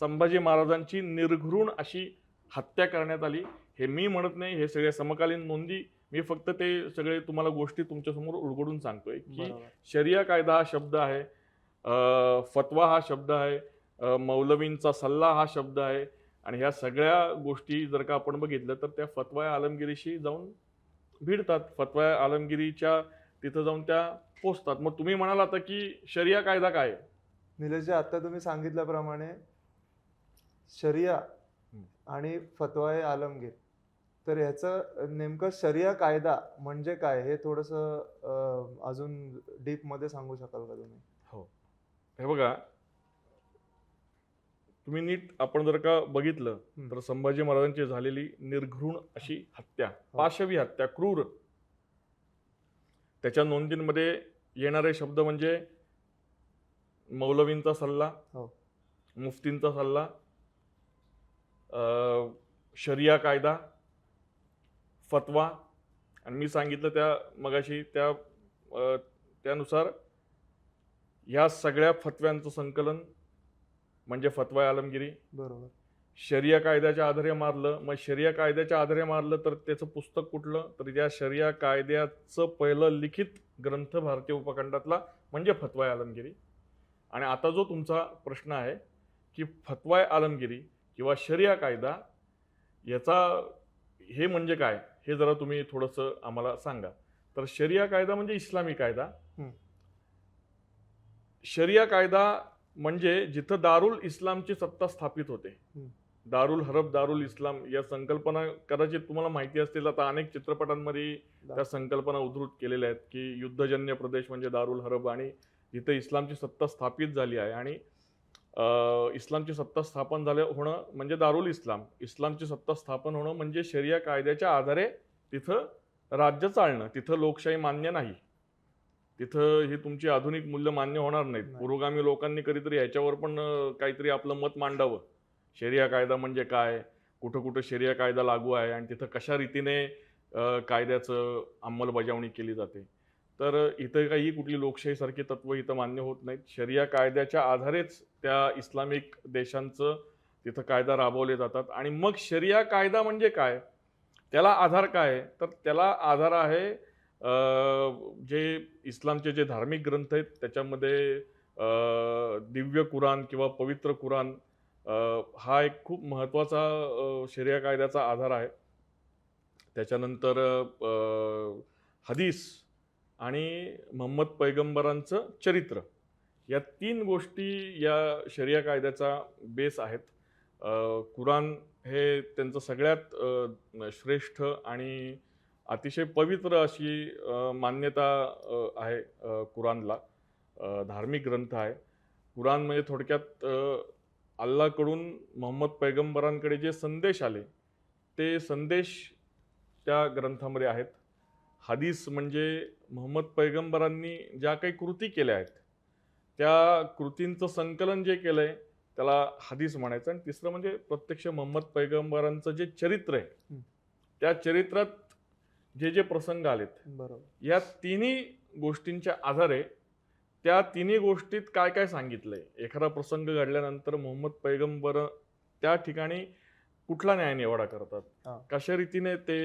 संभाजी महाराजांची निर्घृण अशी हत्या करण्यात आली. हे मी म्हणत नाही, हे सगळे समकालीन नोंदी, मी फक्त ते सगळे तुम्हाला गोष्टी तुमच्यासमोर उलगडून सांगतोय की शरिया कायदा हा शब्द आहे, फतवा हा शब्द आहे, मौलवींचा सल्ला हा शब्द आहे. आणि ह्या सगळ्या गोष्टी जर का आपण बघितलं तर त्या फतवा आलमगिरीशी जाऊन भिडतात, फतवा आलमगिरीच्या तिथं जाऊन त्या पोचतात. मग तुम्ही म्हणाल आता की शरिया कायदा काय? निलेशजी, आता तुम्ही सांगितल्याप्रमाणे शरिया आणि फतवा आलमगीर, तर ह्याचं नेमकं शरिया कायदा म्हणजे काय हे थोडंसं अजून डीप मध्ये सांगू शकाल का तुम्ही? हो, हे बघा, तुम्ही नीट आपण जर का बघितलं तर संभाजी महाराजांची झालेली निर्घृण अशी हत्या, पाशवी हत्या, क्रूर, त्याच्या नोंदींमध्ये येणारे शब्द म्हणजे मौलवींचा सल्ला, मुफ्तींचा सल्ला, शरिया कायदा, फतवा, आणि मी सांगितलं त्या मगाशी त्यानुसार या सगळ्या फतव्यांचं संकलन म्हणजे फतवा आलमगिरी. बरोबर. शरिया कायद्याच्या आधारे मारलं, मग शरिया कायद्याच्या आधारे मारलं तर त्याचं पुस्तक कुठलं, तर या शरिया कायद्याचं पहिलं लिखित ग्रंथ भारतीय उपखंडातला म्हणजे फतवा आलमगिरी. आणि आता जो तुमचा प्रश्न आहे की फतवा आलमगिरी किंवा शरिया कायदा याचा हे म्हणजे काय, हे जरा तुम्ही थोडंसं आम्हाला सांगा. तर शरिया कायदा म्हणजे इस्लामी कायदा. शरिया कायदा म्हणजे जिथं दारुल इस्लामची सत्ता स्थापित होते, दारुल हरब, दारुल इस्लाम, या संकल्पना कदाचित तुम्हाला माहिती असतील. आता अनेक चित्रपटांमध्ये त्या संकल्पना उद्धृत केलेल्या आहेत की युद्धजन्य प्रदेश म्हणजे दारुल हरब, आणि जिथे इस्लामची सत्ता स्थापित झाली आहे, आणि इस्लामची सत्ता स्थापन होणं म्हणजे दारुल इस्लाम, इस्लामची सत्ता स्थापन होणं म्हणजे शरिया कायद्याच्या आधारे तिथं राज्य चालणं. तिथं लोकशाही मान्य नाही, तिथं ही तुमची आधुनिक मूल्य मान्य होणार नाहीत. पुरोगामी लोकांनी कधीतरी ह्याच्यावर पण काहीतरी आपलं मत मांडावं. शरिया कायदा म्हणजे काय, कुठं कुठं शरिया कायदा लागू आहे आणि तिथं कशा रीतीने कायद्याचं अंमलबजावणी केली जाते. तर इथं काही कुठली लोकशाहीसारखी तत्व इथं मान्य होत नाहीत. शरिया कायद्याच्या आधारेच त्या इस्लामिक देशांचं तिथं कायदा राबवले जातात. आणि मग शरिया कायदा म्हणजे काय, त्याला आधार काय, तर त्याला आधार आहे जे इस्लामचे जे धार्मिक ग्रंथ आहेत त्याच्यामध्ये दिव्य कुराण किंवा पवित्र कुराण हा एक खूप महत्त्वाचा शरिया कायद्याचा आधार आहे. त्याच्यानंतर हदीस आणि मोहम्मद पैगंबरांचं चरित्र, या 3 गोष्टी या शरिया कायद्याचा बेस आहेत. कुराण हे त्यांचं सगळ्यात श्रेष्ठ आणि अतिशय पवित्र अशी मान्यता आहे कुराणला. धार्मिक ग्रंथ आहे. कुराण म्हणजे थोडक्यात अल्लाकडून मोहम्मद पैगंबरांकडे जे संदेश आले ते संदेश त्या ग्रंथामध्ये आहेत. हदीस म्हणजे मोहम्मद पैगंबरांनी ज्या काही कृती केल्या आहेत त्या कृतींचं संकलन जे केलंय त्याला हदीस म्हणायचं. आणि तिसरं म्हणजे प्रत्यक्ष मोहम्मद पैगंबरांचं जे चरित्र आहे त्या चरित्रात जे जे प्रसंग आलेत, बरोबर. या तिन्ही गोष्टींच्या आधारे त्या तिन्ही गोष्टीत काय काय सांगितलंय, एखादा प्रसंग घडल्यानंतर मोहम्मद पैगंबर त्या ठिकाणी कुठला न्यायनिवाडा करतात, हा. कशा रीतीने ते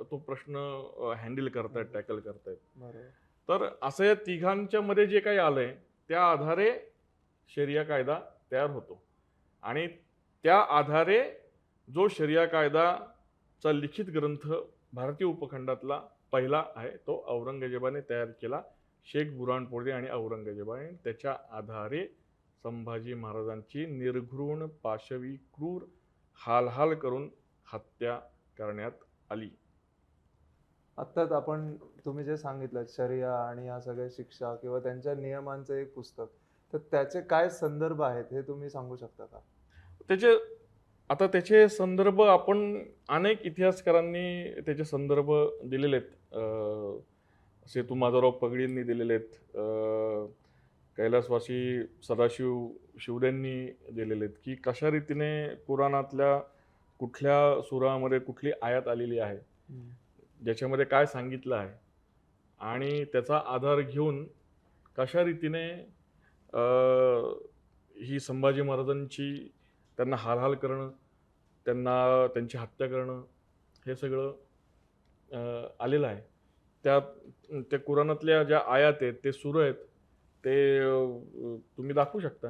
तो प्रश्न हँडल करतायत, टॅकल करतायत. बरोबर. तर असं या तिघांच्या मध्ये जे काही आलंय त्या आधारे शरिया कायदा तयार होतो. आणि त्या आधारे जो शरिया कायदाचा लिखित ग्रंथ भारतीय उपखंडातला पहिला आहे तो औरंगजेबाने तयार केला. शेख बुऱ्हाणपूरजी आणि औरंगजेबाने त्याच्या आधारे संभाजी महाराजांची निर्घृण पाशवी क्रूर हाल करून हत्या करण्यात आली. आत्ताच तुम्ही जे सांगितलं शरिया आणि या सगळ्या शिक्षा किंवा त्यांच्या नियमांचं एक पुस्तक, तर त्याचे काय संदर्भ आहेत हे तुम्ही सांगू शकता का? त्याचे संदर्भ आपण अनेक इतिहासकारांनी त्याचे संदर्भ दिलेले आहेत. सेतू माधवराव पगडींनी दिलेले आहेत, कैलासवासी सदाशिव शिवदेंनी दिलेले आहेत, की कशा रीतीने कुराणातल्या कुठल्या सुरामध्ये कुठली आयात आलेली आहे, ज्याच्यामध्ये काय सांगितलं आहे आणि त्याचा आधार घेऊन कशा रीतीने ही संभाजी महाराजांची त्यांना हाल करणं, त्यांची हत्या करणं हे सगळं आलेलं आहे. त्या कुराणातल्या ज्या आयात आहेत, ते सूर आहेत, ते तुम्ही दाखवू शकता.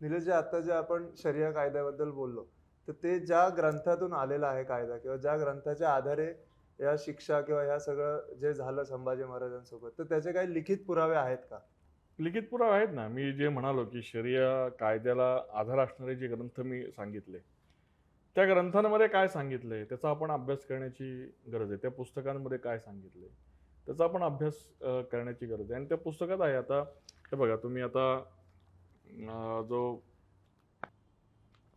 निलेशजी, आता जे आपण शरिया कायद्याबद्दल बोललो, तर ते ज्या ग्रंथातून आलेला आहे कायदा किंवा ज्या ग्रंथाच्या आधारे या शिक्षा किंवा ह्या सगळं जे झालं संभाजी महाराजांसोबत, तर त्याचे काही लिखित पुरावे आहेत का? लिखित पुरावे आहेत ना. मी जे म्हणालो की शरिया कायद्याला आधार असणारे जे ग्रंथ मी सांगितले, त्या ग्रंथांमध्ये काय सांगितलंय त्याचा आपण अभ्यास करण्याची गरज आहे. त्या पुस्तकांमध्ये काय सांगितलंय त्याचा आपण अभ्यास करण्याची गरज आहे. आणि त्या पुस्तकात आहे, आता हे बघा तुम्ही,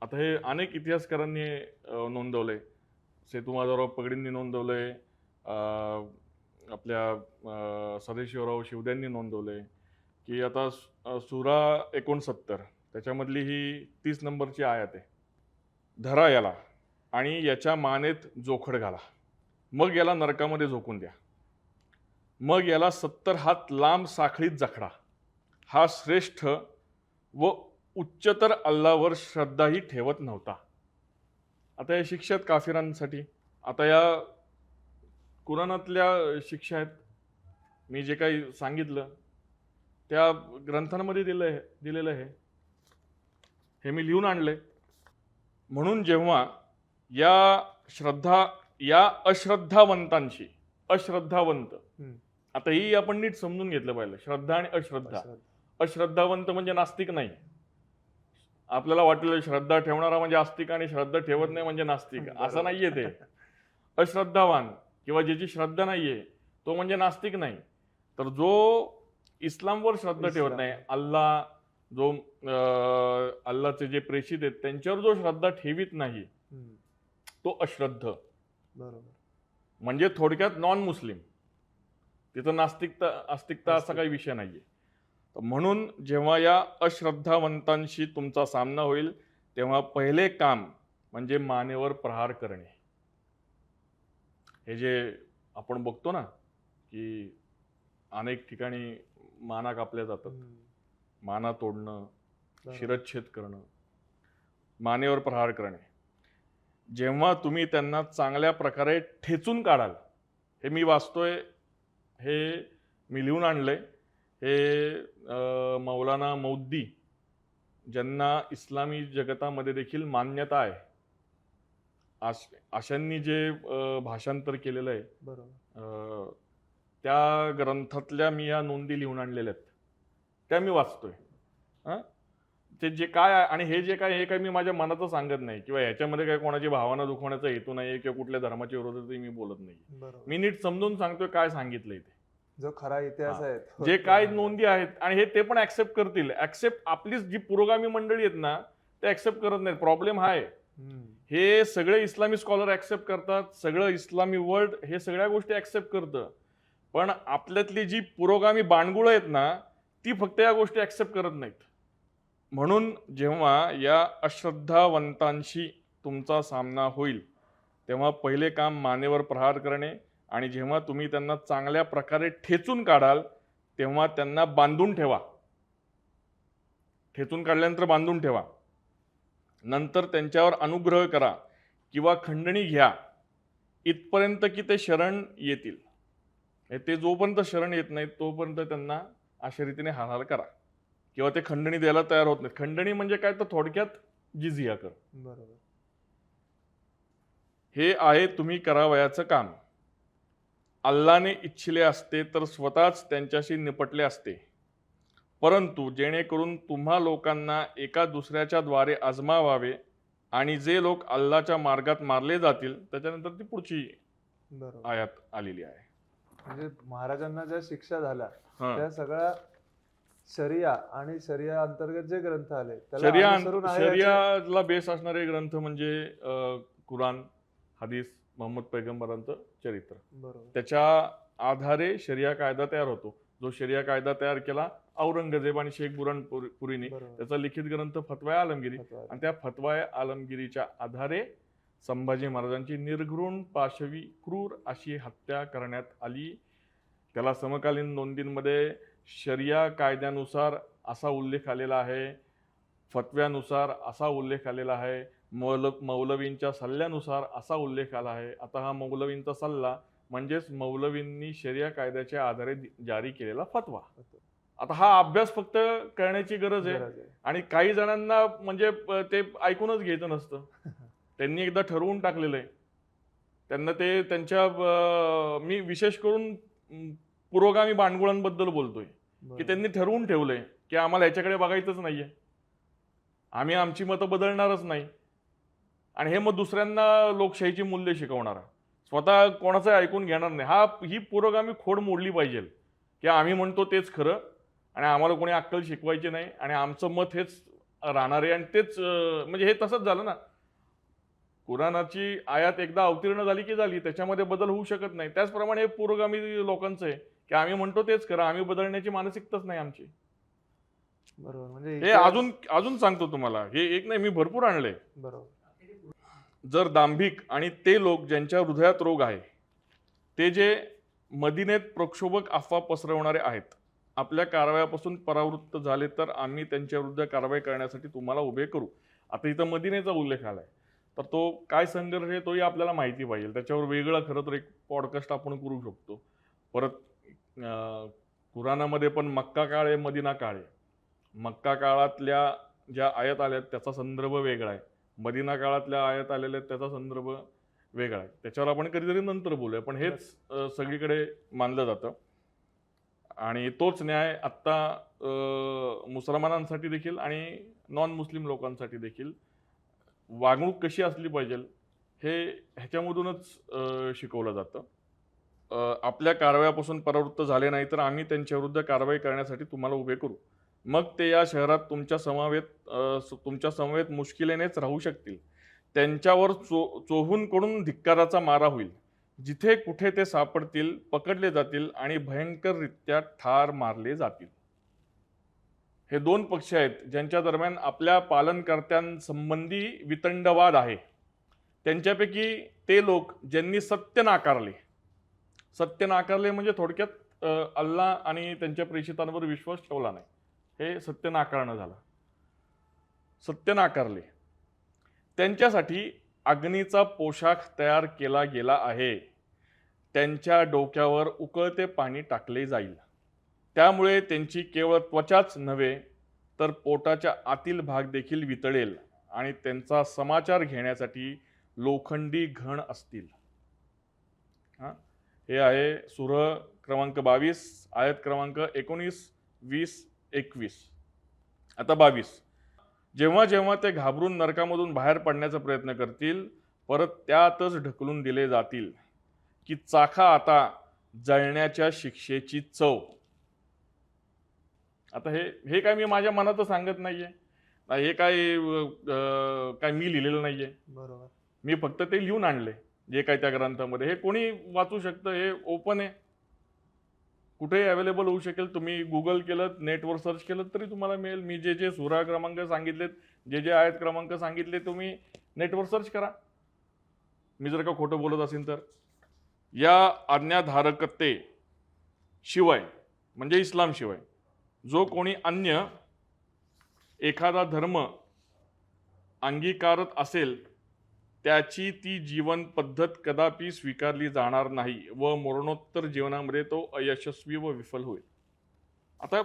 आता हे अनेक इतिहासकारांनी नोंदवलंय. सेतू माधवराव पगडींनी नोंदवलंय, आपल्या सदाशिवराव शिवदेंनी नोंदवलंय की आता सुरा 69 त्याच्यामधली ही 30 नंबरची आयत आहे. धरा याला आणि याच्या मानेत जोखड घाला, मग याला नरकामध्ये झोकून द्या, मग याला 70 हात लांब साखळीत जखडा. हा श्रेष्ठ व उच्चतर अल्लावर श्रद्धाही ठेवत नव्हता. आता या शिक्षा आहेत काफिरांसाठी. आता या कुराणातल्या शिक्षा आहेत. मी जे काही सांगितलं त्या ग्रंथांमध्ये दिलेलं आहे, हे मी लिहून आणले. म्हणून जेव्हा या अश्रद्धावंतांशी, अश्रद्धावंत, आता ही आपण नीट समजून घेतलं पाहिजे, श्रद्धा आणि अश्रद्धा. अश्रद्धावंत म्हणजे नास्तिक नाही. आपल्याला वाटलं श्रद्धा ठेवणारा म्हणजे आस्तिक आणि श्रद्धा ठेवत नाही म्हणजे नास्तिक, असं नाहीये ते. अश्रद्धावान किंवा ज्याची श्रद्धा नाहीये तो म्हणजे नास्तिक नाही. तर जो इस्लामवर श्रद्धा ठेवत नाही, अल्लाचे जे प्रेषित आहेत त्यांच्यावर जो श्रद्धा ठेवीत नाही तो अश्रद्ध. बरोबर. म्हणजे थोडक्यात नॉन मुस्लिम. तिथं नास्तिकता आस्तिकता असा काही विषय नाहीये. म्हणून जेव्हा या अश्रद्धावंतांशी तुमचा सामना होईल तेव्हा पहिले काम म्हणजे मानेवर प्रहार करणे. हे जे आपण बघतो ना की अनेक ठिकाणी माना कापल्या जातात, माना तोडणं, शिरच्छेद करणं, मानेवर प्रहार करणे. जेव्हा तुम्ही त्यांना चांगल्या प्रकारे ठेचून काढाल, हे मी वाचतोय, हे मी लिहून आणलंय, हे मौलाना मौद्दी ज्यांना इस्लामी जगतामध्ये देखील मान्यता आहे, अशांनी जे भाषांतर केलेलं आहे, बरोबर. त्या ग्रंथातल्या मी या नोंदी लिहून आणलेल्या आहेत, त्या मी वाचतोय. हं? ते जे काय आहे आणि हे जे काय, हे काय मी माझ्या मनाचं सांगत नाही किंवा ह्याच्यामध्ये काय कोणाची भावना दुखवण्याचा हेतू नाही किंवा कुठल्या धर्माच्या विरोधात मी बोलत नाही. बरोबर. मी नीट समजून सांगतोय काय सांगितलंय ते. जो खरा इतिहास हा. आहे जे काय नोंदी आहेत आणि हे ते पण ऍक्सेप्ट करतील. आपली जी पुरोगामी मंडळी आहेत ना, ते ऍक्सेप्ट करत नाहीत. प्रॉब्लेम हा आहे. हे सगळे इस्लामी स्कॉलर ऍक्सेप्ट करतात, सगळं इस्लामी वर्ल्ड हे सगळ्या गोष्टी ऍक्सेप्ट करतं, पण आपल्यातली जी पुरोगामी बाणगुळं आहेत ना, ती फक्त या गोष्टी ऍक्सेप्ट करत नाहीत. म्हणून जेव्हा या अश्रद्धावंतांशी तुमचा सामना होईल, तेव्हा पहिले काम मानेवर प्रहार करणे, आणि जेव्हा तुम्ही त्यांना चांगल्या प्रकारे ठेचून काढाल तेव्हा त्यांना बांधून ठेवा. ठेचून काढल्यानंतर बांधून ठेवा. नंतर त्यांच्यावर अनुग्रह करा किंवा खंडणी घ्या इथपर्यंत की ते शरण येतील. ते जोपर्यंत शरण येत नाहीत तोपर्यंत त्यांना अशा रीतीने हाल करा किंवा ते खंडणी द्यायला तयार होत नाहीत. खंडणी म्हणजे काय, तर थोडक्यात जिझिया कर. बरोबर. हे आहे तुम्ही करावयाचं काम. अल्लाने इच्छिले असते तर स्वतःच त्यांच्याशी निपटले असते, परंतु जेणेकरून तुम्हा लोकांना एका दुसऱ्याच्या द्वारे आजमावावे, आणि जे लोक अल्लाच्या मार्गात मारले जातील, त्याच्यानंतर ती पुढची बरोबर. आयात आलेली आहे. म्हणजे महाराजांना ज्या शिक्षा झाल्या हं. त्या सगळ्या शरिया आणि शरिया अंतर्गत जे ग्रंथ आले त्याला अनुसरून आहे याचे- शरियाला बेस असणारे ग्रंथ म्हणजे कुराण, हदीस, मोहम्मद पैगंबरांचं चरित्र. बरोबर. त्याच्या आधारे शरिया कायदा तयार होतो. जो शरिया कायदा तयार केला औरंगजेब आणि शेख बुरहानपुरीने, बरोबर. त्याचा लिखित ग्रंथ फतवा आलमगिरी, फतवा. आणि त्या फतवा आलमगिरीच्या आधारे संभाजी महाराजांची निर्घृण, पाशवी, क्रूर अशी हत्या करण्यात आली. त्याला समकालीन नोंदींमध्ये शरिया कायद्यानुसार असा उल्लेख आलेला आहे, फतव्यानुसार असा उल्लेख आलेला आहे, मौलवींच्या सल्ल्यानुसार असा उल्लेख आला आहे. आता हा मौलवींचा सल्ला म्हणजेच मौलवींनी शरिया कायद्याच्या आधारे जारी केलेला फतवा. आता हा अभ्यास फक्त करण्याची गरज आहे. आणि काही जणांना म्हणजे ते ऐकूनच घ्यायचं नसतं. त्यांनी एकदा ठरवून टाकलेलं आहे. त्यांना ते त्यांच्या मी विशेष करून पुरोगामी बाणगुळांबद्दल बोलतोय की त्यांनी ठरवून ठेवलंय की आम्हाला ह्याच्याकडे बघायचंच नाहीये, आम्ही आमची मतं बदलणारच नाही, आणि हे मग दुसऱ्यांना लोकशाहीची मूल्य शिकवणार, स्वतः कोणाचं ऐकून घेणार नाही. ही पुरोगामी खोड मोडली पाहिजे की आम्ही म्हणतो तेच खरं आणि आम्हाला कोणी अक्कल शिकवायची नाही आणि आमचं मत हेच राहणार आहे. आणि तेच म्हणजे हे तसंच झालं ना, कुराणाची आयात एकदा अवतीर्ण झाली की झाली, त्याच्यामध्ये बदल होऊ शकत नाही. त्याचप्रमाणे हे पुरोगामी लोकांचं आहे की आम्ही म्हणतो तेच खरं, आम्ही बदलण्याची मानसिकताच नाही आमची. बरोबर. म्हणजे हे अजून सांगतो तुम्हाला, हे एक नाही, मी भरपूर आणलंय. बरोबर. जर दांभिक आणि ते लोक ज्यांच्या हृदयात रोग आहे, ते जे मदिनेत प्रक्षोभक अफवा पसरवणारे आहेत, आपल्या कारवायापासून परावृत्त झाले तर आम्ही त्यांच्या विरुद्ध कारवाई करण्यासाठी तुम्हाला उभे करू. आता इथं मदिनेचा उल्लेख आलाय, तर तो काय संघर्ष आहे तोही आपल्याला माहिती पाहिजे. त्याच्यावर वेगळं खरं तर एक पॉडकास्ट आपण करू शकतो. परत कुराणामध्ये पण मक्का काळ आहे, मदिना काळ आहे. मक्का काळातल्या ज्या आयत आल्या त्याचा संदर्भ वेगळा आहे, मदिना काळातल्या आयत आलेल्या त्याचा संदर्भ वेगळा आहे. त्याच्यावर आपण कधीतरी नंतर बोलूया, पण हेच सगळीकडे मानलं जातं. आणि तोच न्याय आत्ता मुसलमानांसाठी देखील आणि नॉन मुस्लिम लोकांसाठी देखील वागणूक कशी असली पाहिजे हे ह्याच्यामधूनच शिकवलं जातं. आपल्या कारवायापासून परावृत्त झाले नाही तर आम्ही त्यांच्या विरुद्ध कारवाई करण्यासाठी तुम्हाला उभे करू. मग ते या शहरात तुमच्या समवेत मुश्किलेनेच राहू शकतील. त्यांच्यावर चोहून कडून धिक्काराचा मारा होईल. जिथे कुठे ते सापडतील पकडले जातील आणि भयंकररित्या ठार मारले जातील. हे दोन पक्ष आहेत ज्यांच्या दरम्यान आपल्या पालनकर्त्यांसंबंधी वितंडवाद आहे. त्यांच्यापैकी ते लोक ज्यांनी सत्य नाकारले म्हणजे थोडक्यात अल्लाह आणि त्यांच्या प्रेषितांवर विश्वास ठेवला नाही, हे सत्य नाकारणं झालं. सत्य नाकारले त्यांच्यासाठी अग्नीचा पोशाख तयार केला गेला आहे. त्यांच्या डोक्यावर उकळते पाणी टाकले जाईल. त्यामुळे त्यांची केवळ त्वचाच नव्हे तर पोटाच्या आतील भाग देखील वितळेल आणि त्यांचा समाचार घेण्यासाठी लोखंडी घण असतील. हे आहे सूरह क्रमांक 22 आयत क्रमांक 19, 20, 21. आता 22. जेव्हा जेव्हा ते घाबरून नरकामधून बाहेर पडण्याचा प्रयत्न करतील परत त्यातच ढकलून दिले जातील की चाखा आता जळण्याच्या शिक्षेची चव. आता हे काय मी माझ्या मनात सांगत नाहीये, हे काय मी लिहिलेलं नाहीये. बरोबर. मी फक्त ते लिहून आणले जे काय त्या ग्रंथामध्ये. हे कोणी वाचू शकतं, हे ओपन आहे, कुठेही अवेलेबल होऊ शकेल. तुम्ही गुगल केलं, नेटवर सर्च केलं तरी तुम्हाला मिळेल. मी जे जे सूरा क्रमांक सांगितलेत, जे जे आयत क्रमांक सांगितले तुम्ही नेटवर सर्च करा. मी जर का खोटं बोलत असेल तर. या आज्ञाधारकते शिवाय म्हणजे इस्लाम शिवाय जो कोणी अन्य एखादा धर्म अंगीकारत असेल त्याची ती जीवन पद्धत कदापि स्वीकारली जाणार नाही व मरणोत्तर जीवनामध्ये तो अयशस्वी व विफल होईल. आता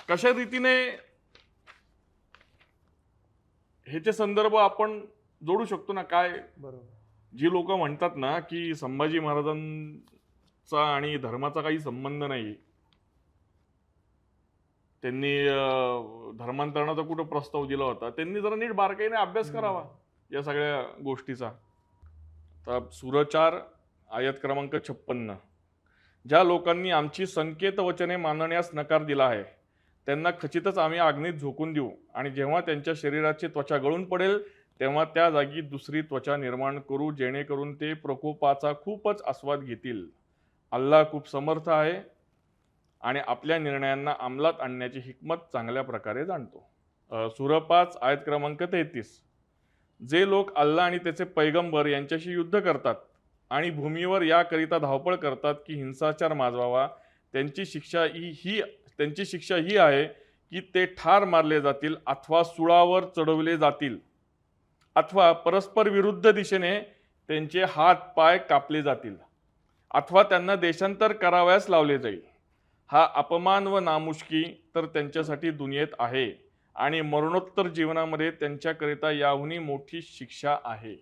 कशा रीतीने ह्याचे संदर्भ आपण जोडू शकतो ना. काय बरोबर. जी लोक म्हणतात ना की संभाजी महाराजांचा आणि धर्माचा काही संबंध नाही, त्यांनी धर्मांतरणाचा कुठं प्रस्ताव दिला होता, त्यांनी जरा नीट बारकाईने अभ्यास करावा या सगळ्या गोष्टीचा. तर सूरह 4 आयत क्रमांक 56. ज्या लोकांनी आमची संकेत वचने मानण्यास नकार दिला आहे त्यांना खचितच आम्ही अग्नीत झोकून देऊ आणि जेव्हा त्यांच्या शरीराची त्वचा गळून पडेल तेव्हा त्या जागी दुसरी त्वचा निर्माण करू जेणेकरून ते प्रकोपाचा खूपच आस्वाद घेतील. अल्लाह खूप समर्थ आहे आणि आपल्या निर्णयांना अंमलात आणण्याची हिकमत चांगल्या प्रकारे जाणतो. सूरह 5 आयत क्रमांक 33. जे लोक अल्लाह आणि त्याचे पैगंबर यांच्याशी युद्ध करतात आणि भूमीवर याकरिता धावपळ करतात की हिंसाचार माजवावा त्यांची शिक्षा ही आहे की ते ठार मारले जातील अथवा सुळावर चढवले जातील अथवा परस्पर विरुद्ध दिशेने त्यांचे हात पाय कापले जातील अथवा त्यांना देशांतर करावयास लावले जाईल. हा अपमान व नामुष्की तर त्यांच्यासाठी दुनियेत आहे आणि मरणोत्तर जीवनामध्ये त्यांच्याकरिता याहूनही मोठी शिक्षा आहे.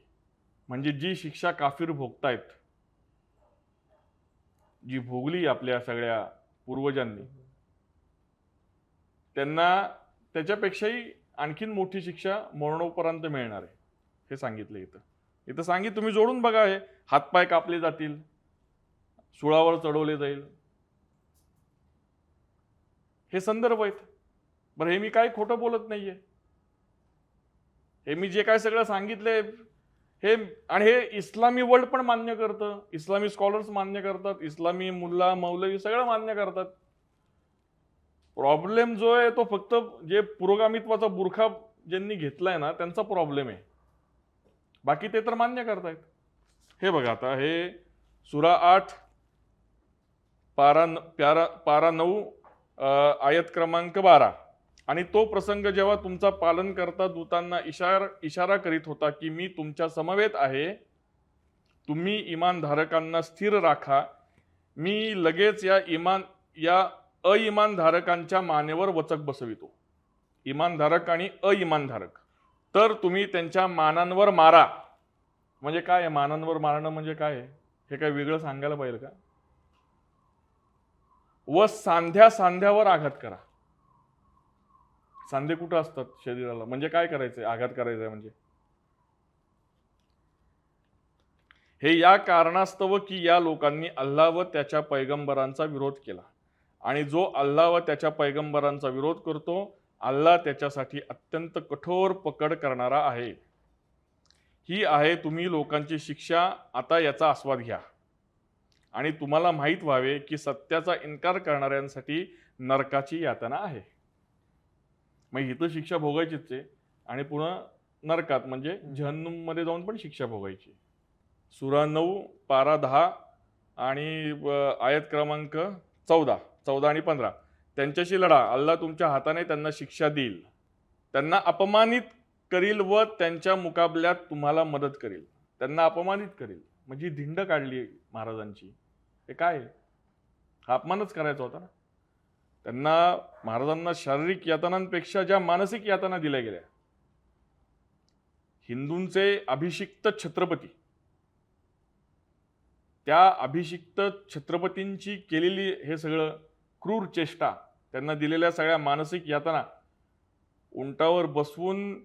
म्हणजे जी शिक्षा काफिर भोगतायत, जी भोगली आपल्या सगळ्या पूर्वजांनी, त्यांना त्याच्यापेक्षाही आणखीन मोठी शिक्षा मरणोपर्यंत मिळणार आहे हे सांगितलं. इथं तुम्ही जोडून बघा. हे हातपाय कापले जातील, सुळावर चढवले जाईल, हे संदर्भ आहेत. बरं, हे मी काय खोटं बोलत नाहीये. हे मी जे काय सगळं सांगितलंय हे इस्लामी वर्ल्ड पण मान्य करतं, इस्लामी स्कॉलर्स मान्य करतात, इस्लामी मुल्ला मौलवी सगळं मान्य करतात. प्रॉब्लेम जो आहे तो फक्त जे पुरोगामित्वाचा बुरखा ज्यांनी घेतलाय ना त्यांचा प्रॉब्लेम आहे. बाकी ते तर मान्य करतायत. हे बघा, आता हे सूरह 8 पारा 9 आयत क्रमांक 12. आणि तो प्रसंग जेव्हा तुमचा पालन करता दूतांना इशारा करीत होता की मी तुमच्या समवेत आहे, तुम्ही इमानधारकांना स्थिर राखा, मी लगेच या अइमानधारकांच्या मानेवर वचक बसवितो. इमानधारक आणि अइमानधारक, तर तुम्ही त्यांच्या मानांवर मारा. म्हणजे काय आहे मानांवर मारणं? म्हणजे काय आहे हे काय वेगळं सांगायला पाहिजे का? व सांध्यावर आघात करा. सांधे कुठं असतात शरीराला? म्हणजे काय करायचंय? आघात करायचंय. म्हणजे हे या कारणास्तव की या लोकांनी अल्लाह व त्याच्या पैगंबरांचा विरोध केला आणि जो अल्लाह व त्याच्या पैगंबरांचा विरोध करतो अल्लाह त्याच्यासाठी अत्यंत कठोर पकड करणारा आहे. ही आहे तुम्ही लोकांची शिक्षा. आता याचा आस्वाद घ्या आणि तुम्हाला माहीत व्हावे की सत्याचा इन्कार करणाऱ्यांसाठी नरकाची यातना आहे. मग इथं शिक्षा भोगायचीच आहे आणि पुन्हा नरकात म्हणजे जहन्नुम मध्ये जाऊन पण शिक्षा भोगायची. सूरह 9 पारा 10 आणि आयत क्रमांक 14 आणि 15. त्यांच्याशी लढा, अल्लाह तुमच्या हाताने त्यांना शिक्षा देईल, त्यांना अपमानित करील व त्यांच्या मुकाबल्यात तुम्हाला मदत करील. त्यांना अपमानित करील म्हणजे धिंड काढली महाराजांची. हे काय? हा अपमानच करायचा होता ना. त्यांना महाराजांना शारीरिक यातनांपेक्षा ज्या मानसिक यातना दिल्या गेल्या, हिंदूंचे अभिषिक्त छत्रपती, त्या अभिषिक्त छत्रपतींची केलेली हे सगळं क्रूर चेष्टा, त्यांना दिलेल्या सगळ्या मानसिक यातना, उंटावर बसवून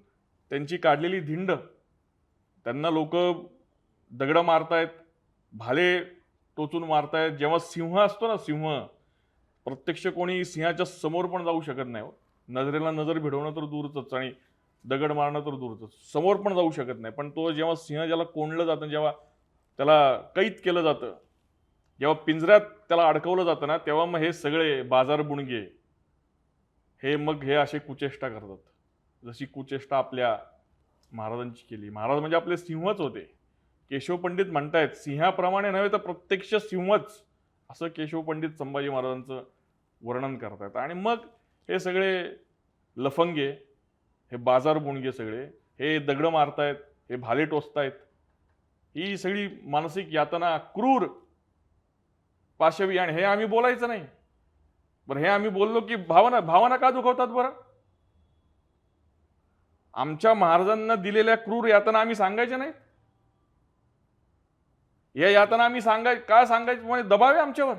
त्यांची काढलेली धिंड, त्यांना लोक दगड मारतायत, भाले टोचून मारतायत. जेव्हा सिंह असतो ना, सिंह, प्रत्यक्ष कोणी सिंहाच्या समोर पण जाऊ शकत नाही हो. नजरेला नजर भिडवणं तर दूरच आणि दगड मारणं तर दूरच, समोर पण जाऊ शकत नाही. पण तो जेव्हा सिंह ज्याला कोंडलं जातं, जेव्हा त्याला कैद केलं जातं, जेव्हा पिंजऱ्यात त्याला अडकवलं जातं ना, तेव्हा मग हे सगळे बाजार बुणगे हे असे कुचेष्टा करतात. जशी कुचेष्टा आपल्या महाराजांची केली. महाराज म्हणजे आपले सिंहच होते. केशव पंडित म्हणतायत, सिंहाप्रमाणे नव्हे तर प्रत्यक्ष सिंहच, असं केशव पंडित संभाजी महाराजांचं वर्णन करतायत. आणि मग हे सगळे लफंगे, हे बाजार बुणगे सगळे, हे दगड मारतायत, हे भाले टोचतायत, ही सगळी मानसिक यातना क्रूर पाशवी. आणि हे आम्ही बोलायचं नाही. बरं, हे आम्ही बोललो की भावना का दुखवतात बरं? आमच्या महाराजांना दिलेल्या क्रूर यातना आम्ही सांगायच्या नाहीत? या यातना आम्ही काय सांगायचं? म्हणजे दबाव आहे आमच्यावर.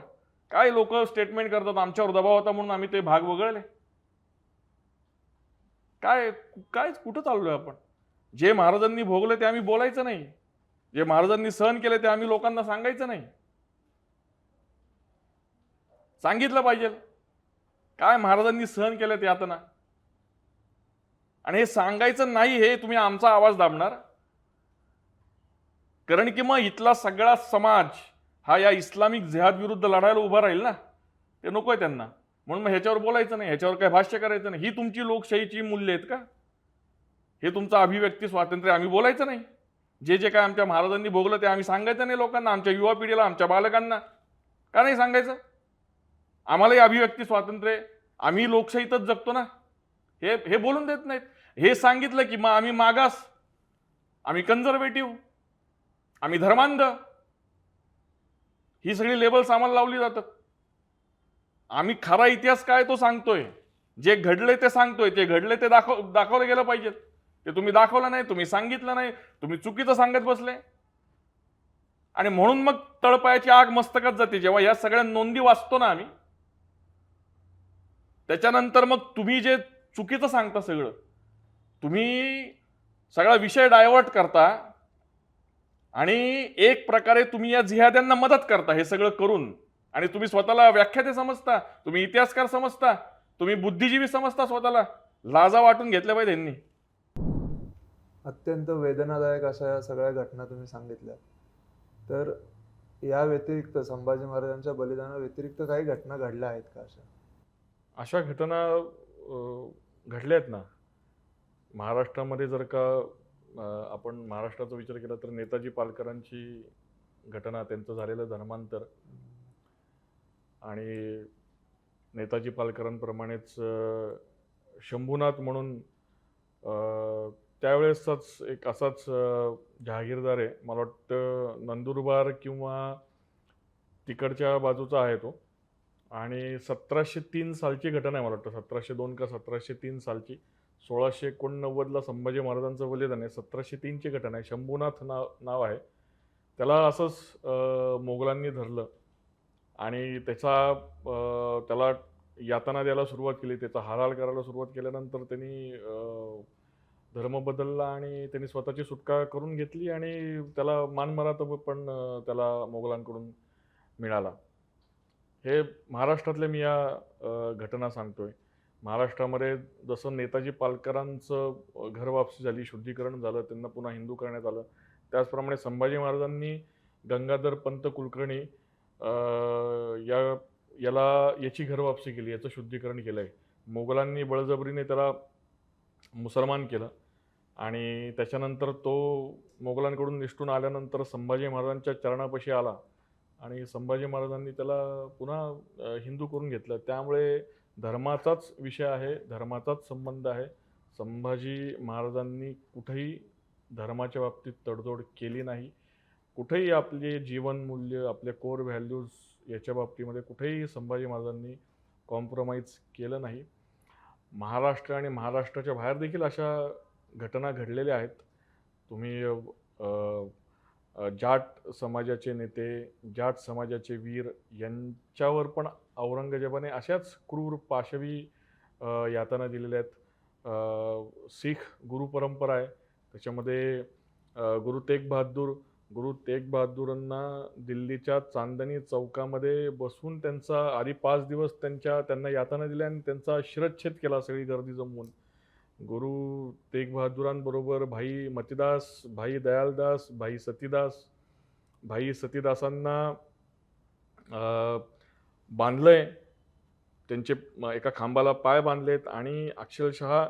काय लोक स्टेटमेंट करतात, आमच्यावर दबाव होता म्हणून आम्ही ते भाग वगळले. काय काय कुठं चाललोय आपण? जे महाराजांनी भोगलं ते आम्ही बोलायचं नाही. जे महाराजांनी सहन केले ते आम्ही लोकांना सांगायचं नाही. सांगितलं पाहिजे काय महाराजांनी सहन केलं ते यातना. आणि हे सांगायचं नाही, हे तुम्ही आमचा आवाज दाबणार. कारण की मग इथला सगळा समाज हा या इस्लामिक जिहाद विरुद्ध लढायला उभा राहील ना, ते नकोय त्यांना. म्हणून मग ह्याच्यावर बोलायचं नाही, ह्याच्यावर काय भाष्य करायचं नाही. ही तुमची लोकशाहीची मूल्य आहेत का? हे तुमचं अभिव्यक्ती स्वातंत्र्य, आम्ही बोलायचं नाही? जे काय आमच्या महाराजांनी भोगलं ते आम्ही सांगायचं नाही लोकांना, आमच्या युवा पिढीला, आमच्या बालकांना? का नाही सांगायचं? आम्हालाही अभिव्यक्ती स्वातंत्र्य, आम्ही लोकशाहीतच जगतो ना. हे बोलून देत नाहीत. हे सांगितलं की मग आम्ही मागास, आम्ही कन्झर्वेटिव्ह, आम्ही धर्मांध, ही सगळी लेबल्स आम्हाला लावली जातात. आम्ही खरा इतिहास काय तो सांगतोय, जे घडले ते सांगतोय, ते घडले ते दाखवलं गेलं पाहिजे. ते तुम्ही दाखवलं नाही, तुम्ही सांगितलं नाही, तुम्ही चुकीचं सांगत बसले. आणि म्हणून मग तळपायाची आग मस्तकात जाते जेव्हा या सगळ्या नोंदी वाचतो ना आम्ही. त्याच्यानंतर मग तुम्ही जे चुकीचं सांगता, सगळं तुम्ही सगळा विषय डायव्हर्ट करता आणि एक प्रकारे तुम्ही या जिहाद्यांना मदत करता हे सगळं करून. आणि तुम्ही स्वतःला व्याख्याते समजता, तुम्ही इतिहासकार समजता, तुम्ही बुद्धिजीवी समजता स्वतःला. लाजा वाटून घेतल्या पाहिजे यांनी. अत्यंत वेदनादायक अशा या सगळ्या घटना तुम्ही सांगितल्या. तर या व्यतिरिक्त संभाजी महाराजांच्या बलिदाना व्यतिरिक्त काही घटना घडल्या आहेत का अशा घटना घडल्या आहेत ना महाराष्ट्रामध्ये. जर का आपण महाराष्ट्राचा विचार केला तर नेताजी पालकरांची घटना, त्यांचं झालेलं धर्मांतर, आणि नेताजी पालकरांप्रमाणेच शंभूनाथ म्हणून त्यावेळेसचाच एक असाच जहागीरदार आहे, मला वाटतं नंदुरबार किंवा तिकडच्या बाजूचा आहे तो. आणि 1703 सालची घटना आहे, मला वाटतं 1702 का 1703 सालची. 1689ला संभाजी महाराजांचं बलिदान आहे, 1703ची घटना आहे. शंभूनाथ नाव आहे. त्याला असंच मोगलांनी धरलं आणि त्याला यातना द्यायला सुरुवात केली, त्याचा हालहाल करायला सुरुवात केल्यानंतर त्यांनी धर्म बदलला आणि त्यांनी स्वतःची सुटका करून घेतली आणि त्याला मानमरातब पण त्याला मोगलांकडून मिळाला. हे महाराष्ट्रातल्या मी या घटना सांगतोय. महाराष्ट्रामध्ये जसं नेताजी पालकरांचं घर वापसी झाली, शुद्धीकरण झालं, त्यांना पुन्हा हिंदू करण्यात आलं, त्याचप्रमाणे संभाजी महाराजांनी गंगाधर पंत कुलकर्णी याची घर वापसी केली, याचं शुद्धीकरण केलं आहे. मोगलांनी बळजबरीने त्याला मुसलमान केलं आणि त्याच्यानंतर तो मोगलांकडून निष्ठून आल्यानंतर संभाजी महाराजांच्या चरणापाशी आला आणि संभाजी महाराजांनी त्याला पुन्हा हिंदू करून घेतलं. त्यामुळे धर्माचाच विषय आहे, धर्माचाच संबंध आहे. संभाजी महाराजांनी कुठेही धर्माच्या बाबतीत तडजोड केली नाही. कुठेही आपले जीवनमूल्य, आपले कोर व्हॅल्यूज याच्या बाबतीमध्ये कुठेही संभाजी महाराजांनी कॉम्प्रोमाइज केलं नाही. महाराष्ट्र आणि महाराष्ट्राच्या बाहेर देखील अशा घटना घडलेल्या आहेत. तुम्ही जाट समाजाचे नेते, जाट समाजाचे वीर यांच्यावर पण औरंगजेबाने अशाच क्रूर पाशवी यातना दिलेल्या आहेत. शीख गुरु परंपरा आहे, त्याच्यामध्ये गुरु तेग बहादूरांना दिल्लीच्या चांदणी चौकामध्ये बसून त्यांचा आधी 5 दिवस त्यांना यातना दिल्या आणि त्यांचा शिरच्छेद केला सगळी गर्दी जमवून. गुरु तेग बहादुरांबरोबर भाई मतीदास, भाई दयालदास, भाई सतीदासांना बांधलंय, त्यांचे एका खांबाला पाय बांधलेत आणि अक्षरशः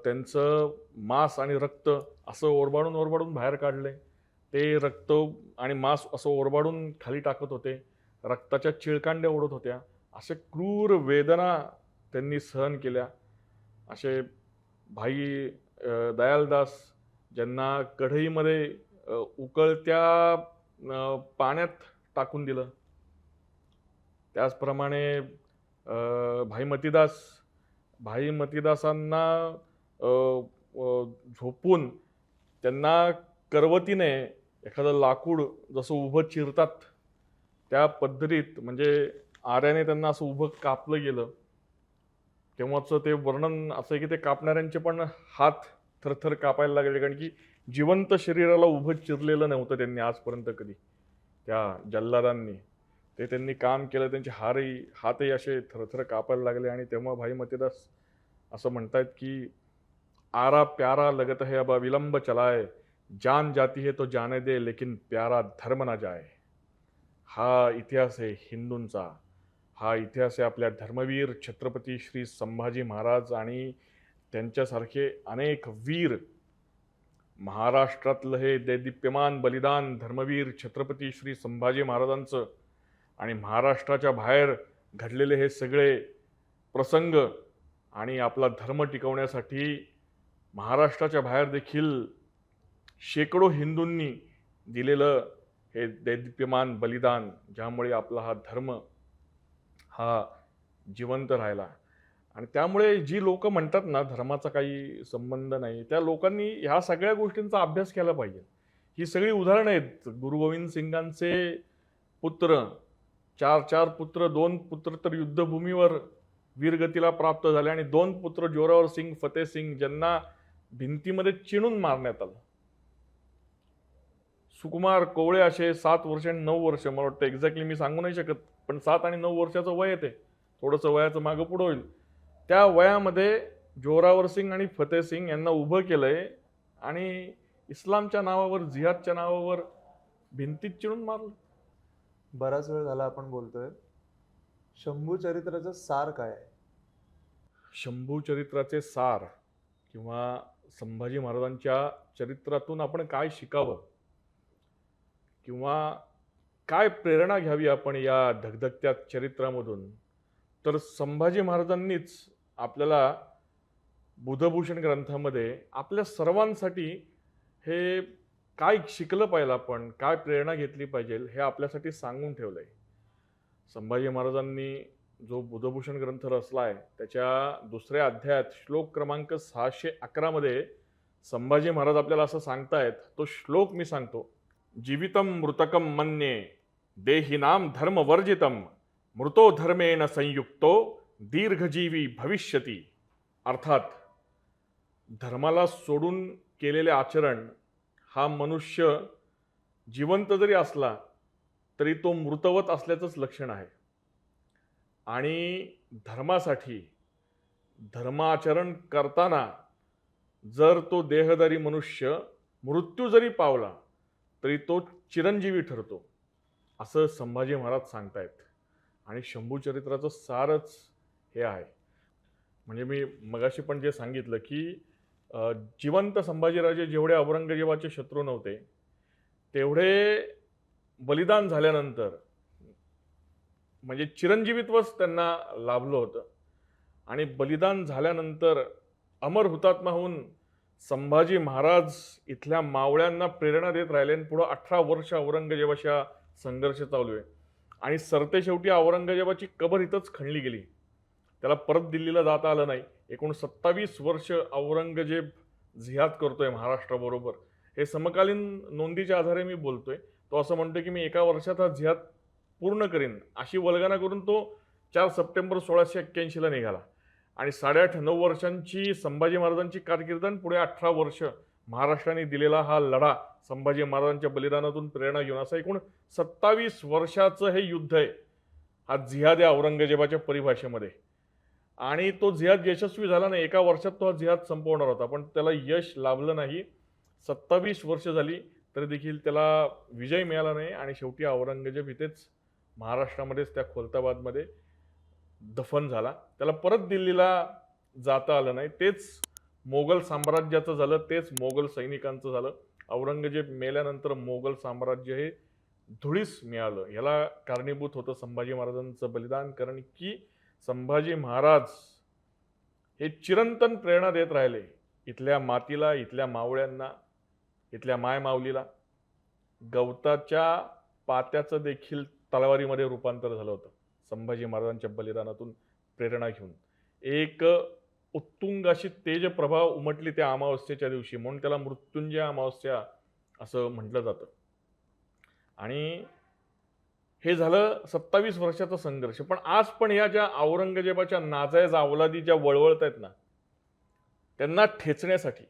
त्यांचं मांस आणि रक्त असं ओरबाडून बाहेर काढलंय. ते रक्त आणि मांस असं ओरबाडून खाली टाकत होते, रक्ताच्या चिळकांड्या ओढत होत्या. असे क्रूर वेदना त्यांनी सहन केल्या. असे भाई दयालदास, ज्यांना कढईमध्ये उकळत्या पाण्यात टाकून दिलं. त्याचप्रमाणे भाई मतीदासांना झोपून त्यांना करवतीने एखादं लाकूड जसं उभं चिरतात त्या पद्धतीत, म्हणजे आऱ्याने त्यांना असं उभं कापलं गेलं. तेव्हाचं ते वर्णन असं आहे की ते कापणाऱ्यांचे पण हात थरथर कापायला लागले, कारण की जिवंत शरीराला उभं चिरलेलं नव्हतं त्यांनी आजपर्यंत कधी. त्या जल्लादांनी त्यांनी काम केलं, त्यांचे हातही असे थरथर कापायला लागले. आणि तेव्हा भाई मतीदास असं म्हणतायत की आरा प्यारा लगत है अब विलंब चलाए, जान जाती है तो जाने दे लेकिन प्यारा धर्म ना जाए. हा इतिहास आहे हिंदूंचा, हा इतिहास आहे आपल्या धर्मवीर छत्रपती श्री संभाजी महाराज आणि त्यांच्यासारखे अनेक वीर. महाराष्ट्रातलं हे दैदिप्यमान बलिदान धर्मवीर छत्रपती श्री संभाजी महाराजांचं आणि महाराष्ट्राच्या बाहेर घडलेले हे सगळे प्रसंग आणि आपला धर्म टिकवण्यासाठी महाराष्ट्राच्या बाहेर देखील शेकडो हिंदूंनी दिलेलं हे दैदिप्यमान बलिदान, ज्यामुळे आपला हा धर्म हा जिवंत राहिला. आणि त्यामुळे जी लोक म्हणतात ना धर्माचा काही संबंध नाही, त्या लोकांनी ह्या सगळ्या गोष्टींचा अभ्यास केला पाहिजे. ही सगळी उदाहरणं आहेत. गुरु गोविंद सिंगांचे पुत्र, 4 पुत्र, 2 पुत्र तर युद्धभूमीवर वीरगतीला प्राप्त झाले आणि 2 पुत्र जोरावर सिंग, फतेह सिंग, ज्यांना भिंतीमध्ये चिणून मारण्यात आलं. सुकुमार कोवळे असे 7 वर्ष आणि 9 वर्ष, मला वाटतं एक्झॅक्टली मी सांगू नाही शकत, पण 7 आणि 9 वर्षाचं वय येते, थोडंसं वयाचं मागं पुढं होईल. त्या वयामध्ये जोरावर सिंग आणि फतेह सिंग यांना उभं केलंय आणि इस्लामच्या नावावर, जिहादच्या नावावर भिंतीत चिणून मारलं. बराच वेळ झाला आपण बोलतोय. शंभू चरित्राचं सार काय आहे? शंभू चरित्राचे सार किंवा संभाजी महाराजांच्या चरित्रातून आपण काय शिकावं किंवा काय प्रेरणा घ्यावी आपण या धगधगत्या चरित्रामधून, तर संभाजी महाराजांनीच आपल्याला बुधभूषण ग्रंथामध्ये आपल्या सर्वांसाठी हे काय शिकलं पाहिजे, आपण काय प्रेरणा घेतली पाहिजे हे आपल्यासाठी सांगून ठेवलंय. संभाजी महाराजांनी जो बुधभूषण ग्रंथ रचलाय त्याच्या 2ऱ्या अध्यायात श्लोक क्रमांक 611 मध्ये संभाजी महाराज आपल्याला असं सांगतायत. तो श्लोक मी सांगतो. जीवितम मृतकम मन्ये देहिनाम धर्मवर्जितम मृतो धर्मेण संयुक्तो दीर्घजीवी भविष्यती. अर्थात धर्माला सोडून केलेले आचरण हा मनुष्य जिवंत जरी असला तरी तो मृतवत असल्याचंच लक्षण आहे. आणि धर्मासाठी धर्माचरण करताना जर तो देहधारी मनुष्य मृत्यू जरी पावला तरी तो चिरंजीवी ठरतो, असं संभाजी महाराज सांगतायत. आणि शंभू चरित्राचं सारच हे आहे. म्हणजे मी मगाशी पण जे सांगितलं की जिवंत संभाजीराजे जेवढे औरंगजेबाचे शत्रू नव्हते, तेवढे बलिदान झाल्यानंतर म्हणजे चिरंजीवित्वच त्यांना लाभलं होतं. आणि बलिदान झाल्यानंतर अमर हुतात्मा होऊन संभाजी महाराज इथल्या मावळ्यांना प्रेरणा देत राहिले. पुढं 18 वर्ष औरंगजेबाच्या संघर्ष चालू आहे आणि सरतेशेवटी औरंगजेबाची कबर इथंच खणली गेली. त्याला परत दिल्लीला जाता आलं नाही. एकूण 27 वर्ष औरंगजेब जिहाद करतोय महाराष्ट्राबरोबर. हे समकालीन नोंदीच्या आधारे मी बोलतोय. तो असं म्हणतोय की मी एका वर्षात हा जिहाद पूर्ण करीन, अशी वल्गना करून तो 4 सप्टेंबर 1681 ला निघाला. आणि 8.5-9 वर्षांची संभाजी महाराजांची कारकीर्द आणि पुढे 18 वर्ष महाराष्ट्राने दिलेला हा लढा, संभाजी महाराजांच्या बलिदानातून प्रेरणा घेऊन, असं एकूण 27 वर्षाचं हे युद्ध आहे. हा जिहाद आहे औरंगजेबाच्या परिभाषेमध्ये. आणि तो जिहाद यशस्वी झाला नाही. एका वर्षात तो हा जिहाद संपवणार होता, पण त्याला यश लाभलं नाही. 27 वर्ष झाली तरी देखील त्याला विजय मिळाला नाही. आणि शेवटी औरंगजेब इथेच महाराष्ट्रामध्येच त्या खोलताबादमध्ये दफन झाला. त्याला परत दिल्लीला जाता आलं नाही. तेच मोगल साम्राज्याचं झालं, तेच मोगल सैनिकांचं झालं. औरंगजेब मेल्यानंतर मोगल साम्राज्य हे धुळीस मिळालं. याला कारणीभूत होतं संभाजी महाराजांचं बलिदान. कारण की संभाजी महाराज हे चिरंतन प्रेरणा देत राहिले इथल्या मातीला, इथल्या मावळ्यांना, इथल्या मायमाऊलीला. गवताच्या पात्याचं देखील तलवारीमध्ये रूपांतर झालं होतं संभाजी महाराजांच्या बलिदानातून प्रेरणा घेऊन. एक उत्तुंग अशी तेज प्रभा उमटली त्या अमावस्येच्या दिवशी, म्हणून त्याला मृत्युंजय अमावस्या असं म्हटलं जातं. आणि हे झालं 27 वर्षाचा संघर्ष. पण आज पण या ज्या औरंगजेबाच्या नाजायज अवलादी ज्या वळवळत आहेत ना, त्यांना ठेचण्यासाठी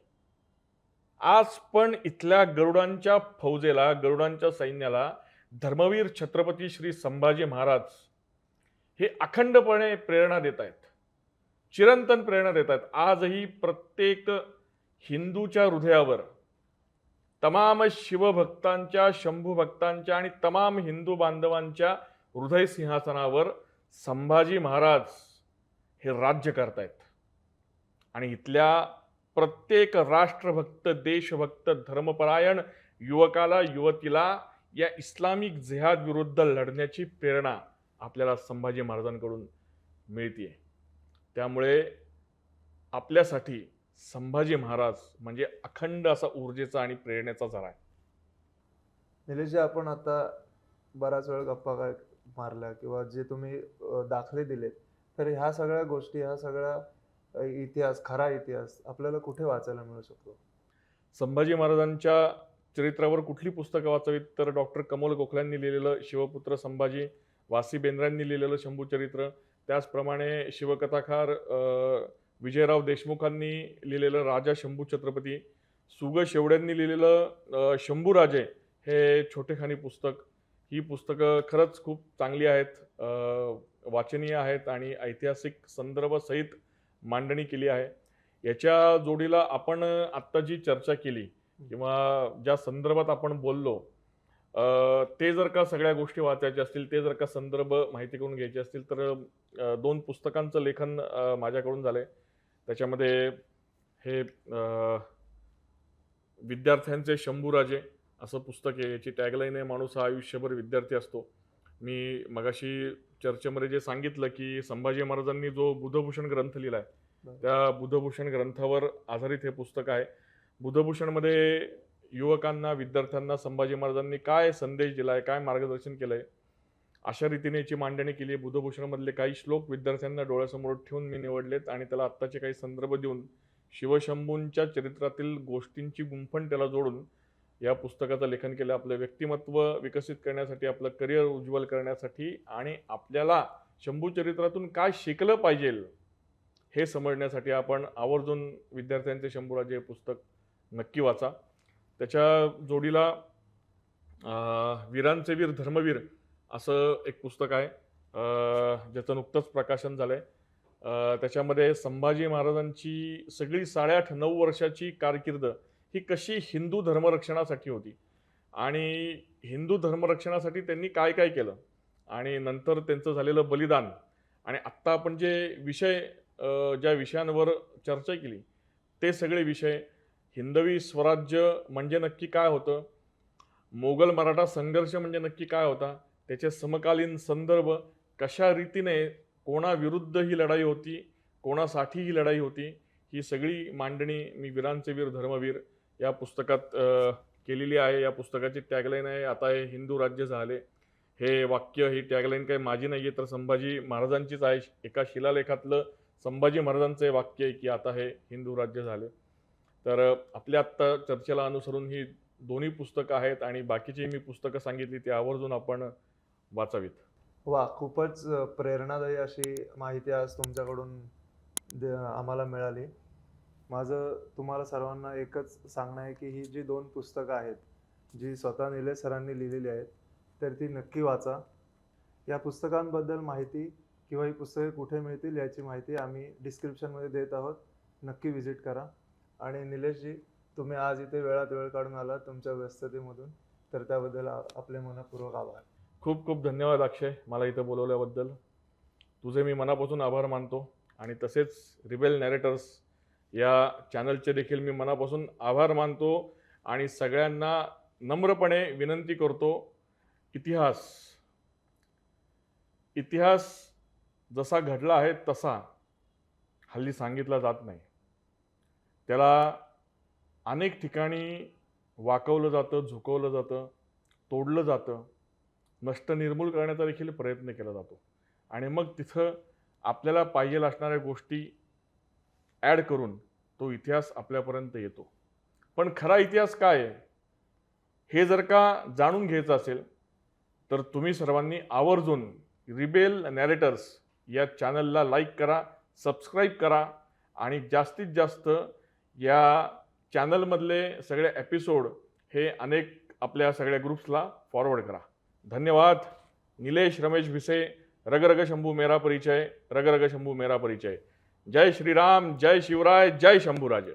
आज पण इथल्या गरुडांच्या फौजेला, गरुडांच्या सैन्याला धर्मवीर छत्रपती श्री संभाजी महाराज हे अखंडपणे प्रेरणा देत आहेत, चिरंतन प्रेरणा देत आहेत. आजही प्रत्येक हिंदूच्या हृदयावर, तमाम शिवभक्तांच्या, शंभूभक्तांच्या आणि तमाम हिंदू बांधवांच्या हृदय सिंहासनावर संभाजी महाराज हे राज्य करतायत. आणि इथल्या प्रत्येक राष्ट्रभक्त, देशभक्त, धर्मपरायण युवकाला, युवतीला या इस्लामिक जिहाद विरुद्ध लढण्याची प्रेरणा आपल्याला संभाजी महाराजांकडून मिळते. त्यामुळे आपल्यासाठी संभाजी महाराज म्हणजे अखंड असा ऊर्जेचा आणि प्रेरणेचा झरा आहे. निलेशजी, आपण आता बराच वेळ गप्पा काय मारल्या किंवा जे तुम्ही दाखले दिलेत, तर ह्या सगळ्या गोष्टी, ह्या सगळ्या इतिहास, खरा इतिहास आपल्याला कुठे वाचायला मिळू शकतो? संभाजी महाराजांच्या चरित्रावर कुठली पुस्तकं वाचावीत, तर डॉक्टर कमल गोखल्यांनी लिहिलेलं शिवपुत्र संभाजी, वासी बेंद्रांनी लिहिलेलं शंभूचरित्र, त्याचप्रमाणे शिवकथाकार विजयराव देशमुखांनी लिहिलेलं राजा शंभू छत्रपती, सुग शेवड्यांनी लिहिलेलं शंभूराजे हे छोटेखानी पुस्तक. ही पुस्तकं खरंच खूप चांगली आहेत, वाचनीय आहेत आणि ऐतिहासिक संदर्भ सहित मांडणी केली आहे. याच्या जोडीला आपण आत्ता जी चर्चा केली किंवा ज्या संदर्भात आपण बोललो, ते जर का सगळ्या गोष्टी वाचायच्या असतील, ते जर का संदर्भ माहिती करून घ्यायचे असतील, तर 2 पुस्तकांचं लेखन माझ्याकडून झालंय. त्याच्यामध्ये हे विद्यार्थ्यांचे शंभूराजे असं पुस्तक आहे. याची टॅगलाईन आहे, माणूस हा आयुष्यभर विद्यार्थी असतो. मी मगाशी चर्चेमध्ये जे सांगितलं की संभाजी महाराजांनी जो बुधभूषण ग्रंथ लिहिलाय, त्या बुधभूषण ग्रंथावर आधारित हे पुस्तक आहे. बुधभूषणमध्ये युवकांना, विद्यार्थ्यांना संभाजी महाराजांनी काय संदेश दिलाय, काय मार्गदर्शन केलंय, अशा रीतीने याची मांडणी केली आहे. बुधभूषणमधले काही श्लोक विद्यार्थ्यांना डोळ्यासमोर ठेवून मी निवडलेत आणि त्याला आत्ताचे काही संदर्भ देऊन शिवशंभूंच्या चरित्रातील गोष्टींची गुंफण त्याला जोडून या पुस्तकाचं लेखन केलं. आपलं व्यक्तिमत्व विकसित करण्यासाठी, आपलं करिअर उज्ज्वल करण्यासाठी आणि आपल्याला शंभू चरित्रातून काय शिकलं पाहिजे हे समजण्यासाठी आपण आवर्जून विद्यार्थ्यांचे शंभूराजे हे पुस्तक नक्की वाचा. त्याच्या जोडीला वीरांचे वीर धर्मवीर असं एक पुस्तक आहे, ज्याचं नुकतंच प्रकाशन झालंय. त्याच्यामध्ये संभाजी महाराजांची सगळी 8.5-9 वर्षाची कारकीर्द ही कशी हिंदू धर्मरक्षणासाठी होती आणि हिंदू धर्मरक्षणासाठी त्यांनी काय काय केलं आणि नंतर त्यांचं झालेलं बलिदान. आणि आत्ता आपण जे विषय, ज्या विषयांवर चर्चा केली, ते सगळे विषय, हिंदवी स्वराज्य म्हणजे नक्की काय होतं, मोगल मराठा संघर्ष म्हणजे नक्की काय होता, त्याचे समकालीन संदर्भ, कशा रीतीने कोणाविरुद्ध ही लढाई होती, कोणासाठी ही लढाई होती, ही सगळी मांडणी मी वीरांचे वीर धर्मवीर या पुस्तकात केलेली आहे. या पुस्तकाची टॅगलाईन आहे, आता हे हिंदू राज्य झाले. हे वाक्य, ही टॅगलाईन काही माझी नाही आहे, तर संभाजी महाराजांचीच आहे. एका शिलालेखातलं संभाजी महाराजांचं हे वाक्य आहे की आता हे हिंदू राज्य झाले. तर आपल्या आत्ता चर्चेला अनुसरून ही दोन्ही पुस्तकं आहेत आणि बाकीची मी पुस्तकं सांगितली ती आवर्जून आपण वाचावीत. वा, खूपच प्रेरणादायी अशी माहिती आज तुमच्याकडून आम्हाला मिळाली. माझं तुम्हाला सर्वांना एकच सांगणं आहे की ही जी 2 पुस्तकं आहेत, जी स्वतः निलेश सरांनी लिहिलेली आहेत, तर ती नक्की वाचा. या पुस्तकांबद्दल माहिती किंवा ही पुस्तके कुठे मिळतील याची माहिती आम्ही डिस्क्रिप्शनमध्ये देत आहोत. नक्की व्हिजिट करा. आणि निलेशजी, तुम्ही आज इथे वेळात वेळ काढून आला तुमच्या व्यस्ततेमधून, तर त्याबद्दल आपले मनःपूर्वक आभार. खूप खूप धन्यवाद अक्षय, मला इथं बोलवल्याबद्दल. तुझे मी मनापासून आभार मानतो आणि तसेच रिबेल नॅरेटर्स या चॅनलचे देखील मी मनापासून आभार मानतो आणि सगळ्यांना नम्रपणे विनंती करतो, इतिहास जसा घडला आहे तसा हल्ली सांगितला जात नाही. त्याला अनेक ठिकाणी वाकवलं जातं, झुकवलं जातं, तोडलं जातं, नष्ट निर्मूल करण्याचा देखील प्रयत्न केला जातो आणि मग तिथं आपल्याला पाहिजे असणाऱ्या गोष्टी ॲड करून तो इतिहास आपल्यापर्यंत येतो. पण खरा इतिहास काय आहे हे जर का जाणून घ्यायचं असेल तर तुम्ही सर्वांनी आवर्जून रिबेल नॅरेटर्स या चॅनलला लाईक करा, सबस्क्राईब करा आणि जास्तीत जास्त या चॅनलमधले सगळे एपिसोड हे अनेक आपल्या सगळ्या ग्रुप्सला फॉरवर्ड करा. धन्यवाद. निलेश रमेश भिसे, रग रग शंभू मेरा परिचय, रग रग शंभू मेरा परिचय. जय श्रीराम, जय शिवराय, जय शंभूराजे.